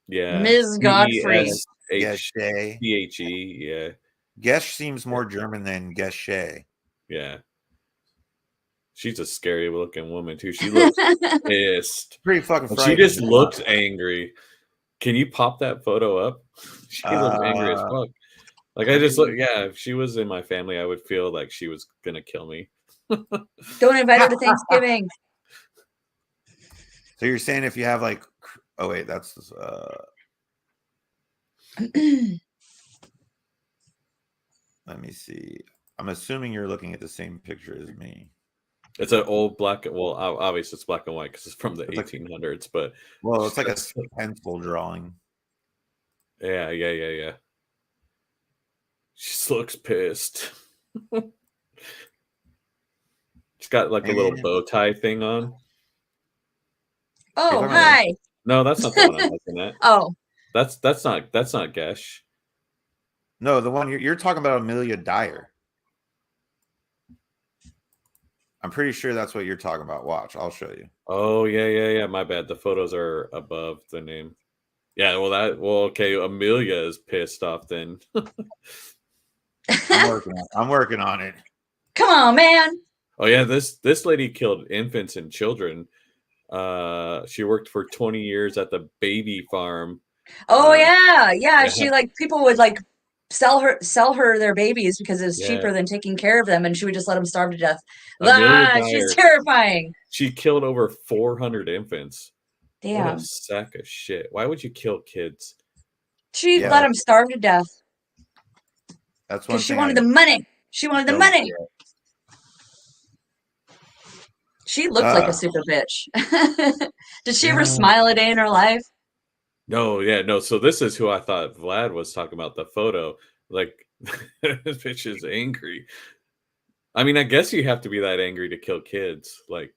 C: Yeah.
B: Ms. Godfrey.
E: Gesche.
C: Gesche. Yeah.
E: Gesh seems more German than Gesche.
C: Yeah. She's a scary looking woman, too. She looks pissed.
E: Pretty fucking
C: She
E: frightening.
C: just looks angry. Can you pop that photo up? She looks angry as fuck. Like, I just look, yeah, if she was in my family, I would feel like she was going to kill me.
B: Don't invite her to Thanksgiving.
E: So you're saying if you have like, oh wait, that's let me see. I'm assuming you're looking at the same picture as me.
C: It's an old black, well, obviously it's black and white because it's from the
E: It's like-
C: 1800s, but
E: Well, it's like a pencil drawing.
C: yeah. She just looks pissed. She's got like a little bow tie thing on.
B: Oh,
E: If I'm
B: hi.
C: No, that's not the one I'm looking at.
B: Oh,
C: That's not Gesh.
E: No, the one you're talking about, Amelia Dyer. I'm pretty sure that's what you're talking about. Watch, I'll show you.
C: Oh yeah. My bad. The photos are above the name. Yeah, okay. Amelia is pissed off then.
E: I'm working on it.
B: come on, man.
C: Oh yeah, this lady killed infants and children. She worked for 20 years at the baby farm.
B: Oh yeah.
C: yeah.
B: She like people would like sell her their babies because it was
C: Yeah.
B: cheaper than taking care of them, and she would just let them starve to death.
C: Amelia
B: She's
C: Dyer.
B: terrifying.
C: She killed over 400 infants. What
B: Damn.
C: a sack of shit. Why would you kill kids?
B: She
E: Yeah.
B: let them starve to death
E: That's one
B: because she
E: thing.
B: wanted the money. She wanted the
E: don't
B: money.
E: get.
B: She looked like a super bitch. Did she ever
E: Yeah.
B: smile a day in her life?
C: No. So this is who I thought Vlad was talking about, the photo. Like, this bitch is angry. I mean, I guess you have to be that angry to kill kids. Like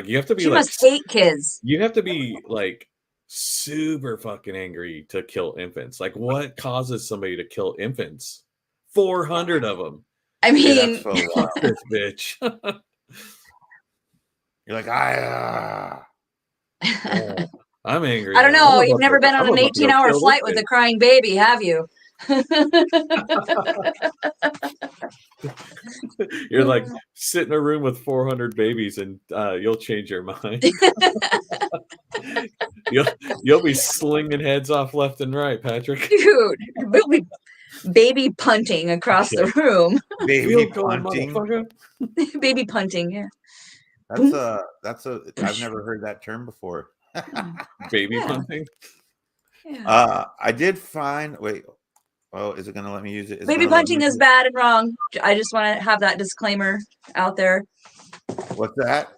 C: you have to be
B: She
C: like,
B: must hate kids.
C: you have to be like super fucking angry to kill infants. Like, what causes somebody to kill infants? 400 of them.
B: I
E: Yeah,
B: mean,
E: that's so wild.
C: This bitch.
E: You're like,
C: I'm angry.
B: I don't
C: now.
B: know. You've never been on an 18-hour flight with a crying baby, have you?
C: You're like, sit in a room with 400 babies and you'll change your mind. you'll be slinging heads off left and right, Patrick.
B: Dude, we'll be baby punting across the room.
E: baby punting.
B: Baby punting, yeah.
E: That's I've never heard that term before.
C: Baby
B: Yeah.
C: punting.
B: Yeah.
E: I did find. Wait. Oh, is it going to let me use it?
B: Baby punting is bad and wrong. I just want to have that disclaimer out there.
E: What's that?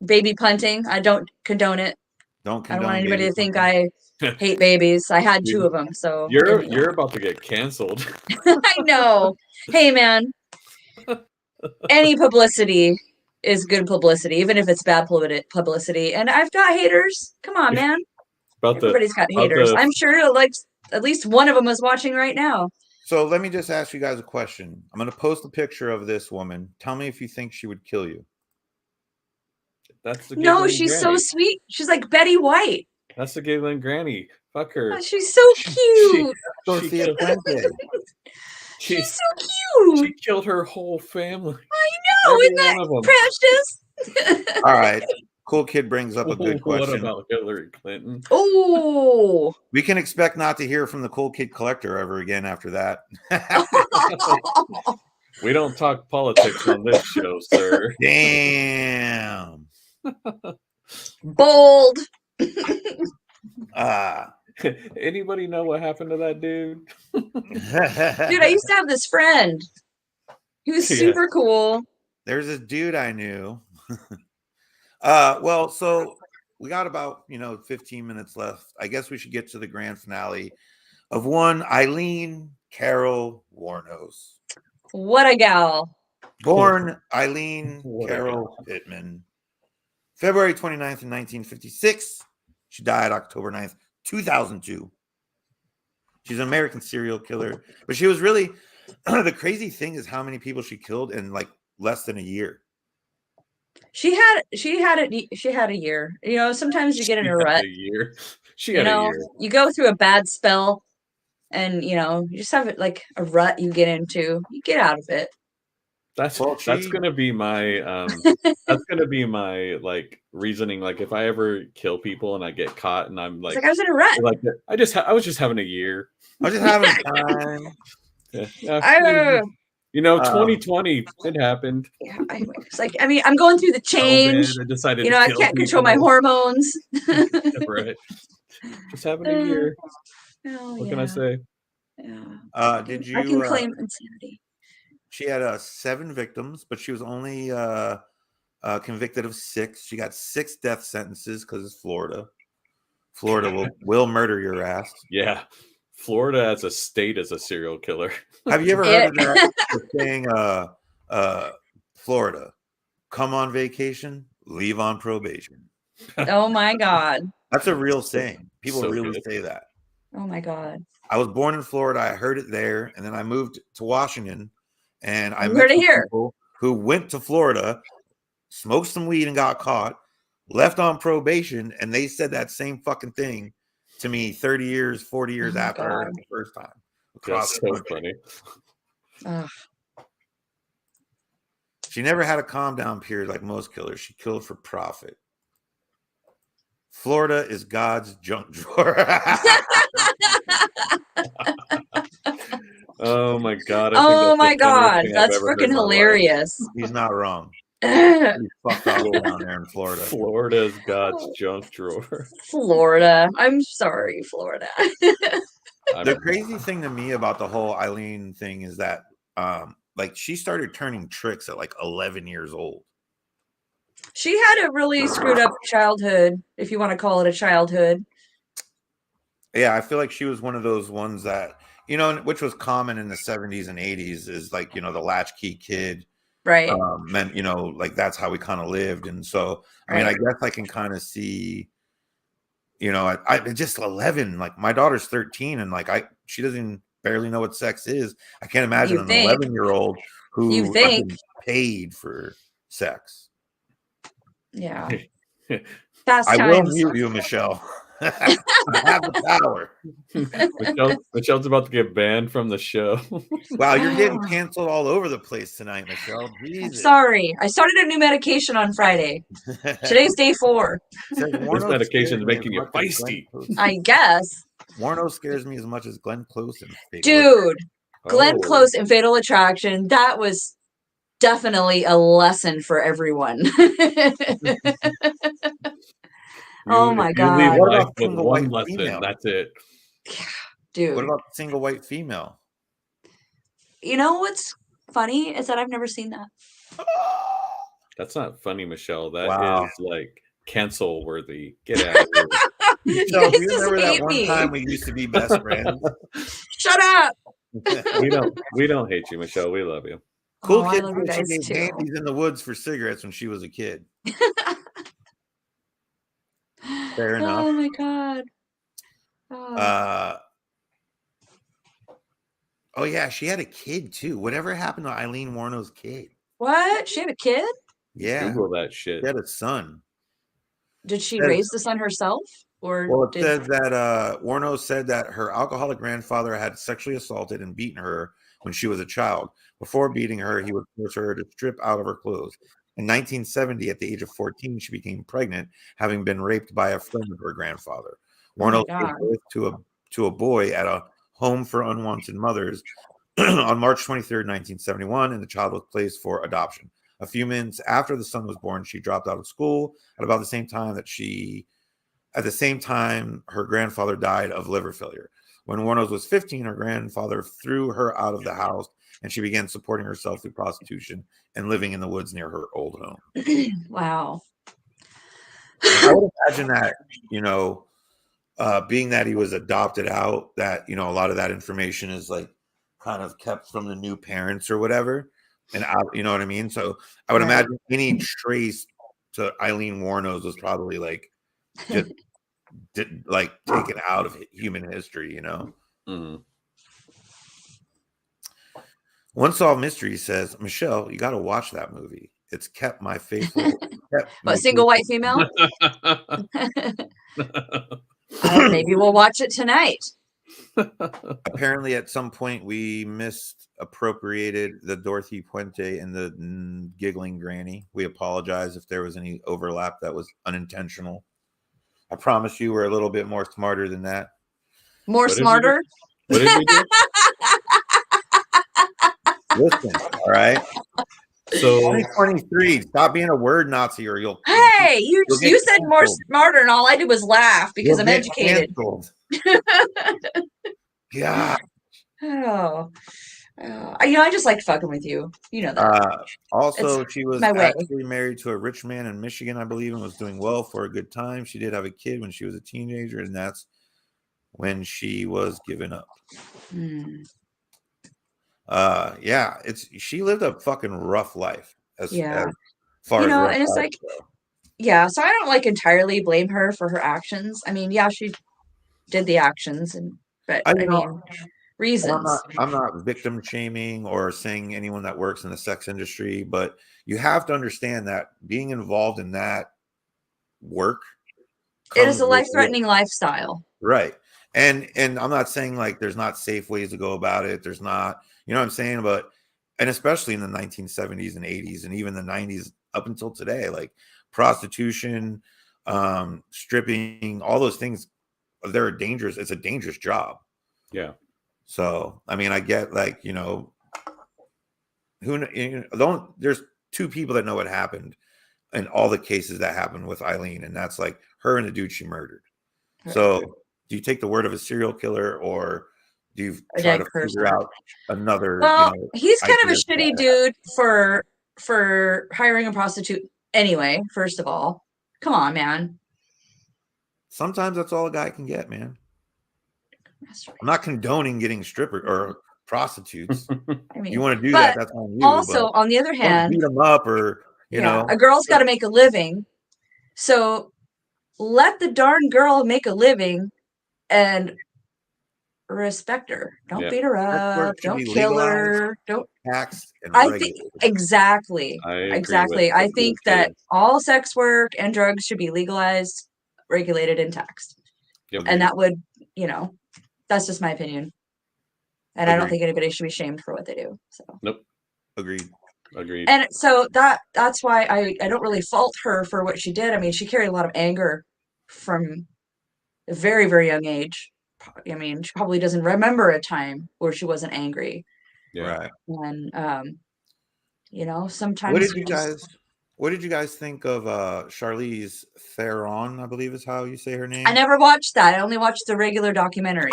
B: Baby punting. I don't condone it.
E: Don't condone.
B: I don't want anybody to think
E: punting.
B: I hate babies. I had 2 of them, so
C: You're about to get canceled.
B: I know. Hey, man. Any publicity is good publicity, even if it's bad publicity. And I've got haters. Come on, man. Everybody's got haters. I'm sure like at least one of them is watching right now.
E: So let me just ask you guys a question. I'm going to post a picture of this woman. Tell me if you think she would kill you.
C: That's the
B: No, she's so sweet. She's like Betty White.
C: That's the giggling granny. Fuck her.
B: Oh, she's so cute. She's so cute.
C: She killed her whole family.
B: I know. Isn't that precious?
E: All right. Cool Kid brings up a good question.
C: What about Hillary Clinton?
B: Oh.
E: We can expect not to hear from the Cool Kid Collector ever again after that.
C: We don't talk politics on this show, sir.
E: Damn.
B: Bold.
C: Anybody know what happened to that dude?
B: Dude, I used to have this friend. He was super cool.
E: There's a dude I knew. Well, so we got about 15 minutes left. I guess we should get to the grand finale of one Eileen Carol Warnos.
B: What a gal.
E: Born Eileen Carol Pittman, February 29th in 1956. She died October 9th, 2002. She's an American serial killer, but she was really the crazy thing is how many people she killed in like less than a year.
B: She had a year. You know, sometimes you get in a rut.
C: She had a year.
B: You go through a bad spell, and you know, you just have it like a rut you get into. You get out of it.
C: That's gonna be my like reasoning. Like if I ever kill people and I get caught and I'm like
B: I was in a rut.
C: Like I was just having a year.
E: I was just having time.
C: Yeah. 2020, it happened.
B: Yeah, it's like, I mean, I'm going through the change.
C: I decided,
B: I can't control my hormones.
C: Right. Just having a year. What can I say?
B: Yeah.
E: Did you?
B: I can claim insanity.
E: She had 7 victims, but she was only convicted of 6. She got 6 death sentences because it's Florida. Florida will murder your ass.
C: Yeah. Florida as a state is a serial killer.
E: Have you ever heard of that saying, Florida, come on vacation, leave on probation?
B: Oh my God.
E: That's a real saying. People
C: So
E: really
C: good.
E: say that.
B: Oh my God.
E: I was born in Florida. I heard it there. And then I moved to Washington. And I
B: met
E: people who went to Florida, smoked some weed and got caught, left on probation. And they said that same fucking thing to me 30 years, 40 years after I heard it the first time.
C: That's so funny.
E: She never had a calm down period like most killers. She killed for profit. Florida is God's junk drawer.
C: Oh my God.
B: Oh my God. That's freaking hilarious.
E: He's not wrong. He's fucked all down there in Florida.
C: Florida is God's junk drawer.
B: Florida. I'm sorry, Florida.
E: The crazy thing to me about the whole Eileen thing is that like she started turning tricks at like 11 years old.
B: She had a really screwed up childhood, if you want to call it a childhood.
E: Yeah, I feel like she was one of those ones that, which was common in the 70s and 80s is like, the latchkey kid.
B: Right.
E: Meant, like that's how we kind of lived. And so, I mean, I guess I can kind of see, I just 11, like my daughter's 13 and like she doesn't barely know what sex is. I can't imagine an 11-year-old who paid for sex.
B: Yeah.
E: I will mute you, Michelle. I have the power.
C: Michelle's about to get banned from the show.
E: Wow, you're getting canceled all over the place tonight, Michelle. Jesus.
B: Sorry. I started a new medication on Friday. Today's day 4.
C: This medication is making you feisty.
B: I guess.
E: Warno scares me as much as Glenn Close and
B: Dude, Glenn Close and Fatal Attraction, that was definitely a lesson for everyone. Oh my God.
C: You leave life with one lesson. Female? That's it.
B: Yeah, dude.
E: What about the single white female?
B: You know what's funny is that I've never seen that.
C: That's not funny, Michelle. That is like cancel worthy. Get out of here.
E: So, do you remember that one time we used to be best friends?
B: Shut up.
C: We don't hate you, Michelle. We love you.
E: Cool kid. She gave Andes in the woods for cigarettes when she was a kid. Fair enough.
B: Oh my God.
E: Oh yeah, she had a kid too. Whatever happened to Eileen Warno's kid?
B: What? She had a kid?
E: Yeah.
C: Google that shit.
E: She had a son.
B: Did she raise the son herself?
E: Well, it says that Warno said that her alcoholic grandfather had sexually assaulted and beaten her when she was a child. Before beating her, he would force her to strip out of her clothes. In 1970, at the age of 14, she became pregnant, having been raped by a friend of her grandfather. Warno gave birth to a boy at a home for unwanted mothers on March 23rd, 1971, and the child was placed for adoption. A few minutes after the son was born, she dropped out of school at about the same time her grandfather died of liver failure. When Warnos was 15, her grandfather threw her out of the house and she began supporting herself through prostitution and living in the woods near her old home.
B: Wow.
E: I would imagine that, being that he was adopted out, that, a lot of that information is like kind of kept from the new parents or whatever. And out, you know what I mean? So I would imagine any trace to Eileen Wuornos was probably like just taken out of human history, you know.
C: Mm-hmm.
E: Unsolved Mystery says, Michelle, you got to watch that movie. It's kept my faithful.
B: What, single white female? Maybe we'll watch it tonight.
E: Apparently, at some point, we misappropriated the Dorothy Puente and the giggling granny. We apologize if there was any overlap that was unintentional. I promise you, we're a little bit more smarter than that.
B: More smarter?
C: What did we do?
E: Listen, all right.
C: So
E: 2023, stop being a word Nazi, or you'll.
B: Hey, you
E: get
B: said more
E: canceled.
B: smarter, and all I did was laugh because
E: You'll
B: I'm
E: get
B: educated.
E: canceled. God.
B: Oh, I just like fucking with you. You know that.
E: Also,
B: It's
E: she was
B: my way.
E: actually married to a rich man in Michigan, I believe, and was doing well for a good time. She did have a kid when she was a teenager, and that's when she was given up. Yeah, she lived a fucking rough life as far as
B: and it's like, yeah, so I don't like entirely blame her for her actions. I mean, yeah, she did the actions, but I mean, reasons.
E: I'm not victim shaming or saying anyone that works in the sex industry, but you have to understand that being involved in that work,
B: it is a life-threatening lifestyle,
E: right? And I'm not saying like there's not safe ways to go about it. There's not, you know what I'm saying? But, and especially in the 1970s and 80s and even the 90s up until today, like prostitution, stripping, all those things, they're dangerous. It's a dangerous job.
C: Yeah.
E: So, I mean, I get like, there's two people that know what happened in all the cases that happened with Eileen. And that's like her and the dude she murdered. Right. So do you take the word of a serial killer, or do you try to figure out another?
B: Well, he's kind of a shitty dude for hiring a prostitute anyway. First of all, come on, man.
E: Sometimes that's all a guy can get, man. I'm not condoning getting strippers or prostitutes. I mean, you want to do that, that's on you.
B: Also, on the other hand,
E: beat them up, or you know,
B: a girl's got to make a living. So let the darn girl make a living and respect her. Don't beat her up. Don't kill her. Don't
E: tax.
B: I think exactly. I think that all sex work and drugs should be legalized, regulated, and taxed. Yep. And that would, that's just my opinion. And I don't think anybody should be shamed for what they do. So
C: nope.
E: Agreed.
B: And so that's why I don't really fault her for what she did. I mean, she carried a lot of anger from a very, very young age. I mean, she probably doesn't remember a time where she wasn't angry.
E: Yeah.
B: And sometimes
E: what did you guys think of Charlize Theron, I believe is how you say her name?
B: I never watched that. I only watched the regular documentary.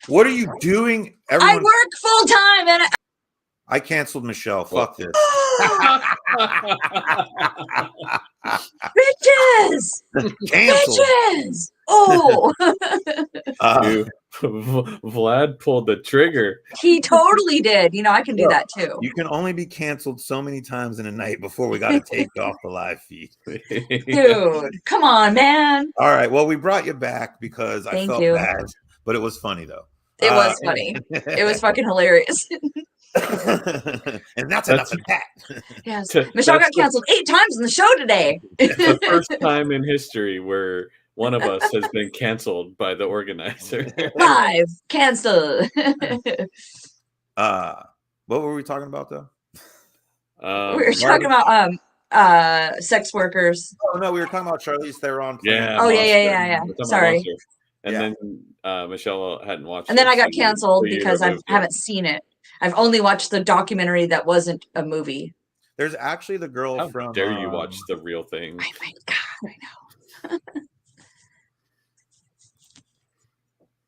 E: What are you doing?
B: I work full time and
E: I canceled Michelle. Fuck this.
B: Bitches!
E: Canceled.
B: Bitches! Oh!
C: Vlad pulled the trigger.
B: He totally did. I can do that too.
E: You can only be canceled so many times in a night before we got to take off the live feed.
B: Dude, come on, man.
E: All right. Well, we brought you back because I felt bad, but it was funny though.
B: It was funny. It was fucking hilarious.
E: And that's enough of that.
B: Yes. Michelle got canceled 8 times on the show today.
C: It's the first time in history where one of us has been canceled by the organizer.
B: Live cancel.
E: What were we talking about though?
B: We were talking about sex workers.
E: Oh no, we were talking about Charlize Theron.
C: Yeah.
B: Oh yeah. Sorry.
C: And then Michelle hadn't watched.
B: And then I got canceled because I haven't seen it. I've only watched the documentary that wasn't a movie.
E: There's actually the girl from.
C: How dare you watch the real thing?
B: Oh my God, I know.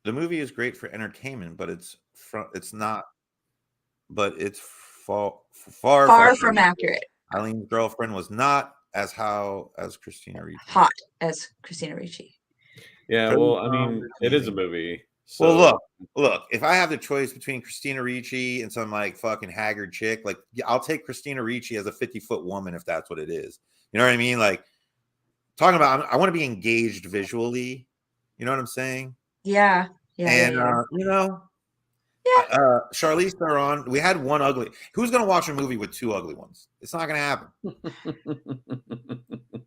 E: The movie is great for entertainment, but it's not. But it's far
B: from accurate.
E: Eileen's girlfriend was not as Christina Ricci.
B: Hot as Christina Ricci.
C: Yeah, well, I mean, it is a movie. So.
E: Well, look. If I have the choice between Christina Ricci and some like fucking haggard chick, like I'll take Christina Ricci as a 50-foot woman if that's what it is. You know what I mean? Like, talking about. I want to be engaged visually. You know what I'm saying?
B: Yeah.
E: And
B: Yeah.
E: you know,
B: Yeah.
E: Charlize Theron. We had one ugly. Who's gonna watch a movie with two ugly ones? It's not gonna happen.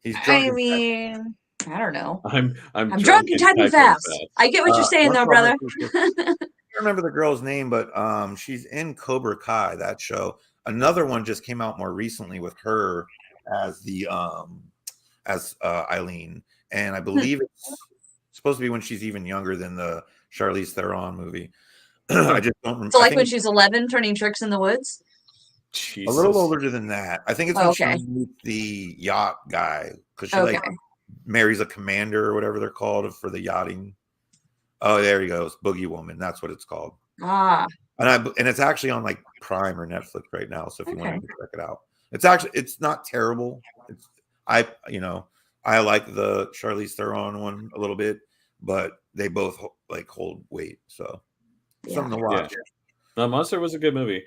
E: He's drunk.
B: I mean, I don't know.
C: I'm
B: I'm drunk and typing fast. I get what you're saying, though, brother.
E: I can't remember the girl's name, but she's in Cobra Kai, that show. Another one just came out more recently with her as the Eileen, and I believe it's supposed to be when she's even younger than the Charlize Theron movie. I just don't remember.
B: So, like when she's 11, turning tricks in the woods.
C: Jesus.
E: A little older than that. I think it's when she meets the yacht guy because she like marries a commander or whatever they're called for the yachting. Oh, there he goes, Boogie Woman. That's what it's called.
B: Ah.
E: And it's actually on like Prime or Netflix right now. So if you want to check it out, it's not terrible. I like the Charlize Theron one a little bit, but they both like hold weight. So something to watch.
C: Yeah. Monster was a good movie.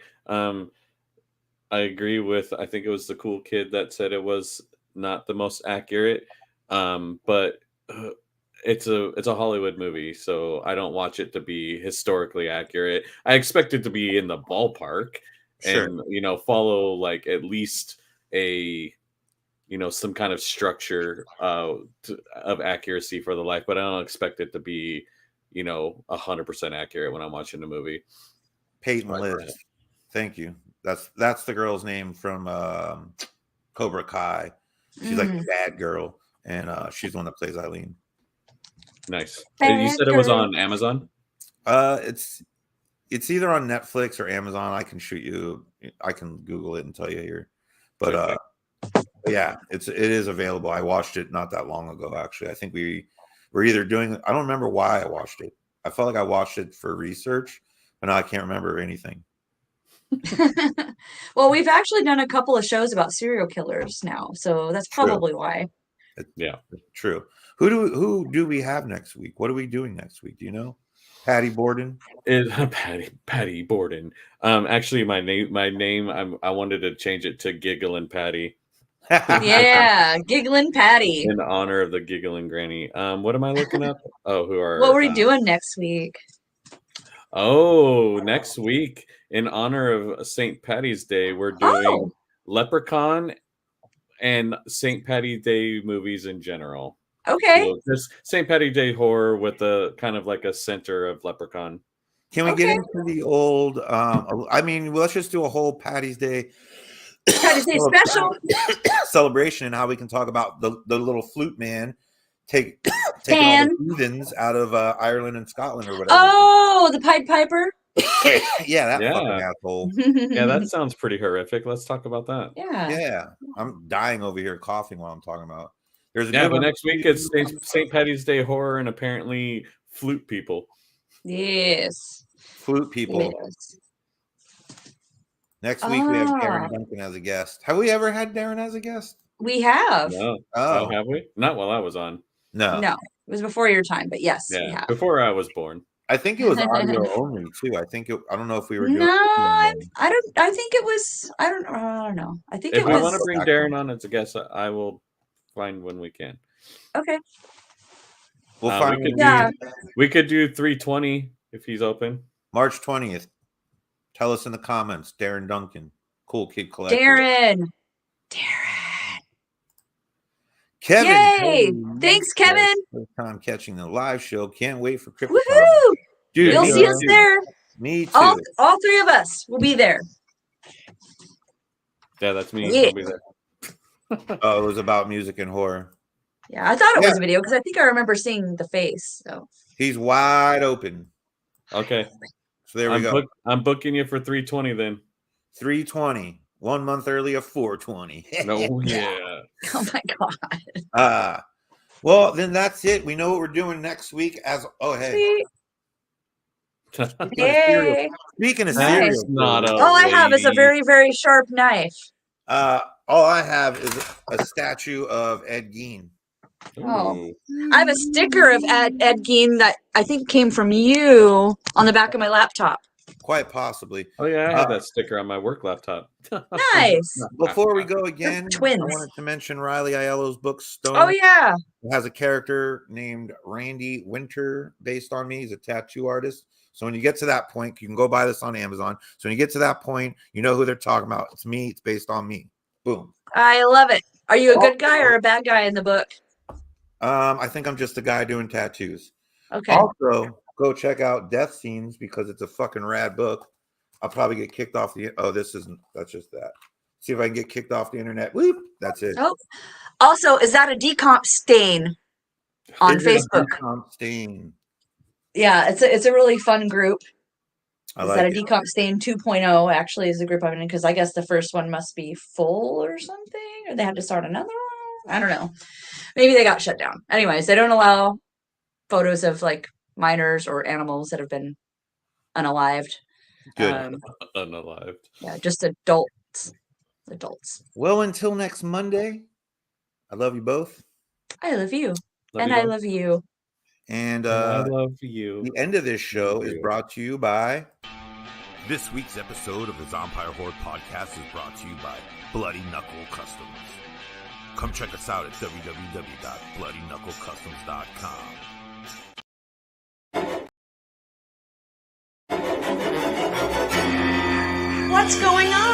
C: I agree with. I think it was the cool kid that said it was not the most accurate, but. It's a Hollywood movie, so I don't watch it to be historically accurate. I expect it to be in the ballpark and follow like at least a some kind of structure of accuracy for the life, but I don't expect it to be 100% accurate when I'm watching the movie.
E: Peyton Liz, thank you. That's the girl's name from Cobra Kai. She's like the bad girl, and she's the one that plays Eileen.
C: Nice. You said it was on Amazon?
E: It's either on Netflix or Amazon. I can Google it and tell you here. But yeah, it is available. I watched it not that long ago, actually. I think we were either doing, I don't remember why I watched it. I felt like I watched it for research, but now I can't remember anything.
B: Well, we've actually done a couple of shows about serial killers now, so that's probably why.
E: True. Who do we have next week? What are we doing next week? Do you know? Patty Borden?
C: Patty Borden. Actually, my name. I wanted to change it to Gigglin' Patty.
B: Yeah, Gigglin' Patty.
C: In honor of the Giggling Granny. What am I looking up? What
B: were we doing next week?
C: Oh, next week in honor of St. Patty's Day, we're doing Leprechaun and St. Patty's Day movies in general.
B: Okay.
C: So just St. Patty's Day horror with a kind of like a center of Leprechaun.
E: Can we get into the old? Let's just do a whole Patty's Day
B: special
E: celebration, and how we can talk about the little flute man taking all the heathens out of Ireland and Scotland or whatever.
B: Oh, the Pied Piper.
E: Yeah, that fucking asshole.
C: Yeah, that sounds pretty horrific. Let's talk about that.
B: Yeah.
E: I'm dying over here coughing while I'm talking about.
C: But next week it's St. Patty's Day horror and apparently flute people.
B: Yes.
E: Flute people. Yes. Next week we have Darren Duncan as a guest. Have we ever had Darren as a guest?
B: We have.
C: No. Oh, have we? Not while I was on.
E: No.
B: It was before your time, but yes, we have.
C: Before I was born.
E: I think it was audio only too. I don't know if we were doing
B: I think it was. I don't know. I think
C: if
B: it was.
C: If we want to bring Darren on as a guest, I will find when we can.
B: Okay.
E: We'll find.
C: We could do 320 if he's open.
E: March 20th. Tell us in the comments. Darren Duncan, Cool Kid Collector.
B: Darren.
E: Kevin.
B: Yay! Thanks, Kevin.
E: First time catching the live show. Can't wait for Crypto.
B: Woohoo! Dude, you'll see us there.
E: Me too.
B: All three of us will be there.
C: Yeah, that's me.
B: Yeah.
C: I'll be there.
E: Oh, it was about music and horror.
B: Yeah, I thought it was a video because I think I remember seeing the face. So
E: he's wide open.
C: Okay.
E: So there we go.
C: I'm booking you for 320 then.
E: 320. 1 month earlier, 420.
C: No, yeah.
B: Oh my god.
E: Well, then that's it. We know what we're doing next week. Hey.
B: Yay.
E: Speaking of cereal,
B: all I have is a very, very sharp knife.
E: All I have is a statue of Ed Gein.
B: Oh, I have a sticker of Ed Gein that I think came from you on the back of my laptop.
E: Quite possibly.
C: Oh yeah, I have that sticker on my work laptop.
B: Nice.
E: Before we go again,
B: twins.
E: I wanted to mention Riley Aiello's book Stone.
B: Oh yeah.
E: It has a character named Randy Winter based on me. He's a tattoo artist. So when you get to that point, you can go buy this on Amazon. So when you get to that point, you know who they're talking about. It's me. It's based on me. Boom.
B: I love it. Are you a good guy or a bad guy in the book?
E: I think I'm just a guy doing tattoos.
B: Okay.
E: Also, go check out Death Scenes because it's a fucking rad book. I'll probably get kicked off the. Oh, that's just that. See if I can get kicked off the internet. Whoop. That's it.
B: Oh. Also, is that a decomp stain on Facebook?
E: Decomp Stain.
B: Yeah, it's a really fun group.
E: I
B: Is that a Decomp Stain 2.0 actually is the group I'm in? Because I guess the first one must be full or something, or they had to start another one. I don't know. Maybe they got shut down. Anyways, they don't allow photos of like minors or animals that have been unalived.
E: Good.
C: Unalived.
B: Yeah, just adults. Adults.
E: Well, until next Monday, I love you both.
B: I love you.
C: Love you
B: I
C: both.
B: love you.
E: And
C: I love you.
E: the end of this show is brought to you by.
A: This week's episode of the Zompire Horde podcast is brought to you by Bloody Knuckle Customs. Come check us out at www.bloodyknucklecustoms.com.
F: What's going on?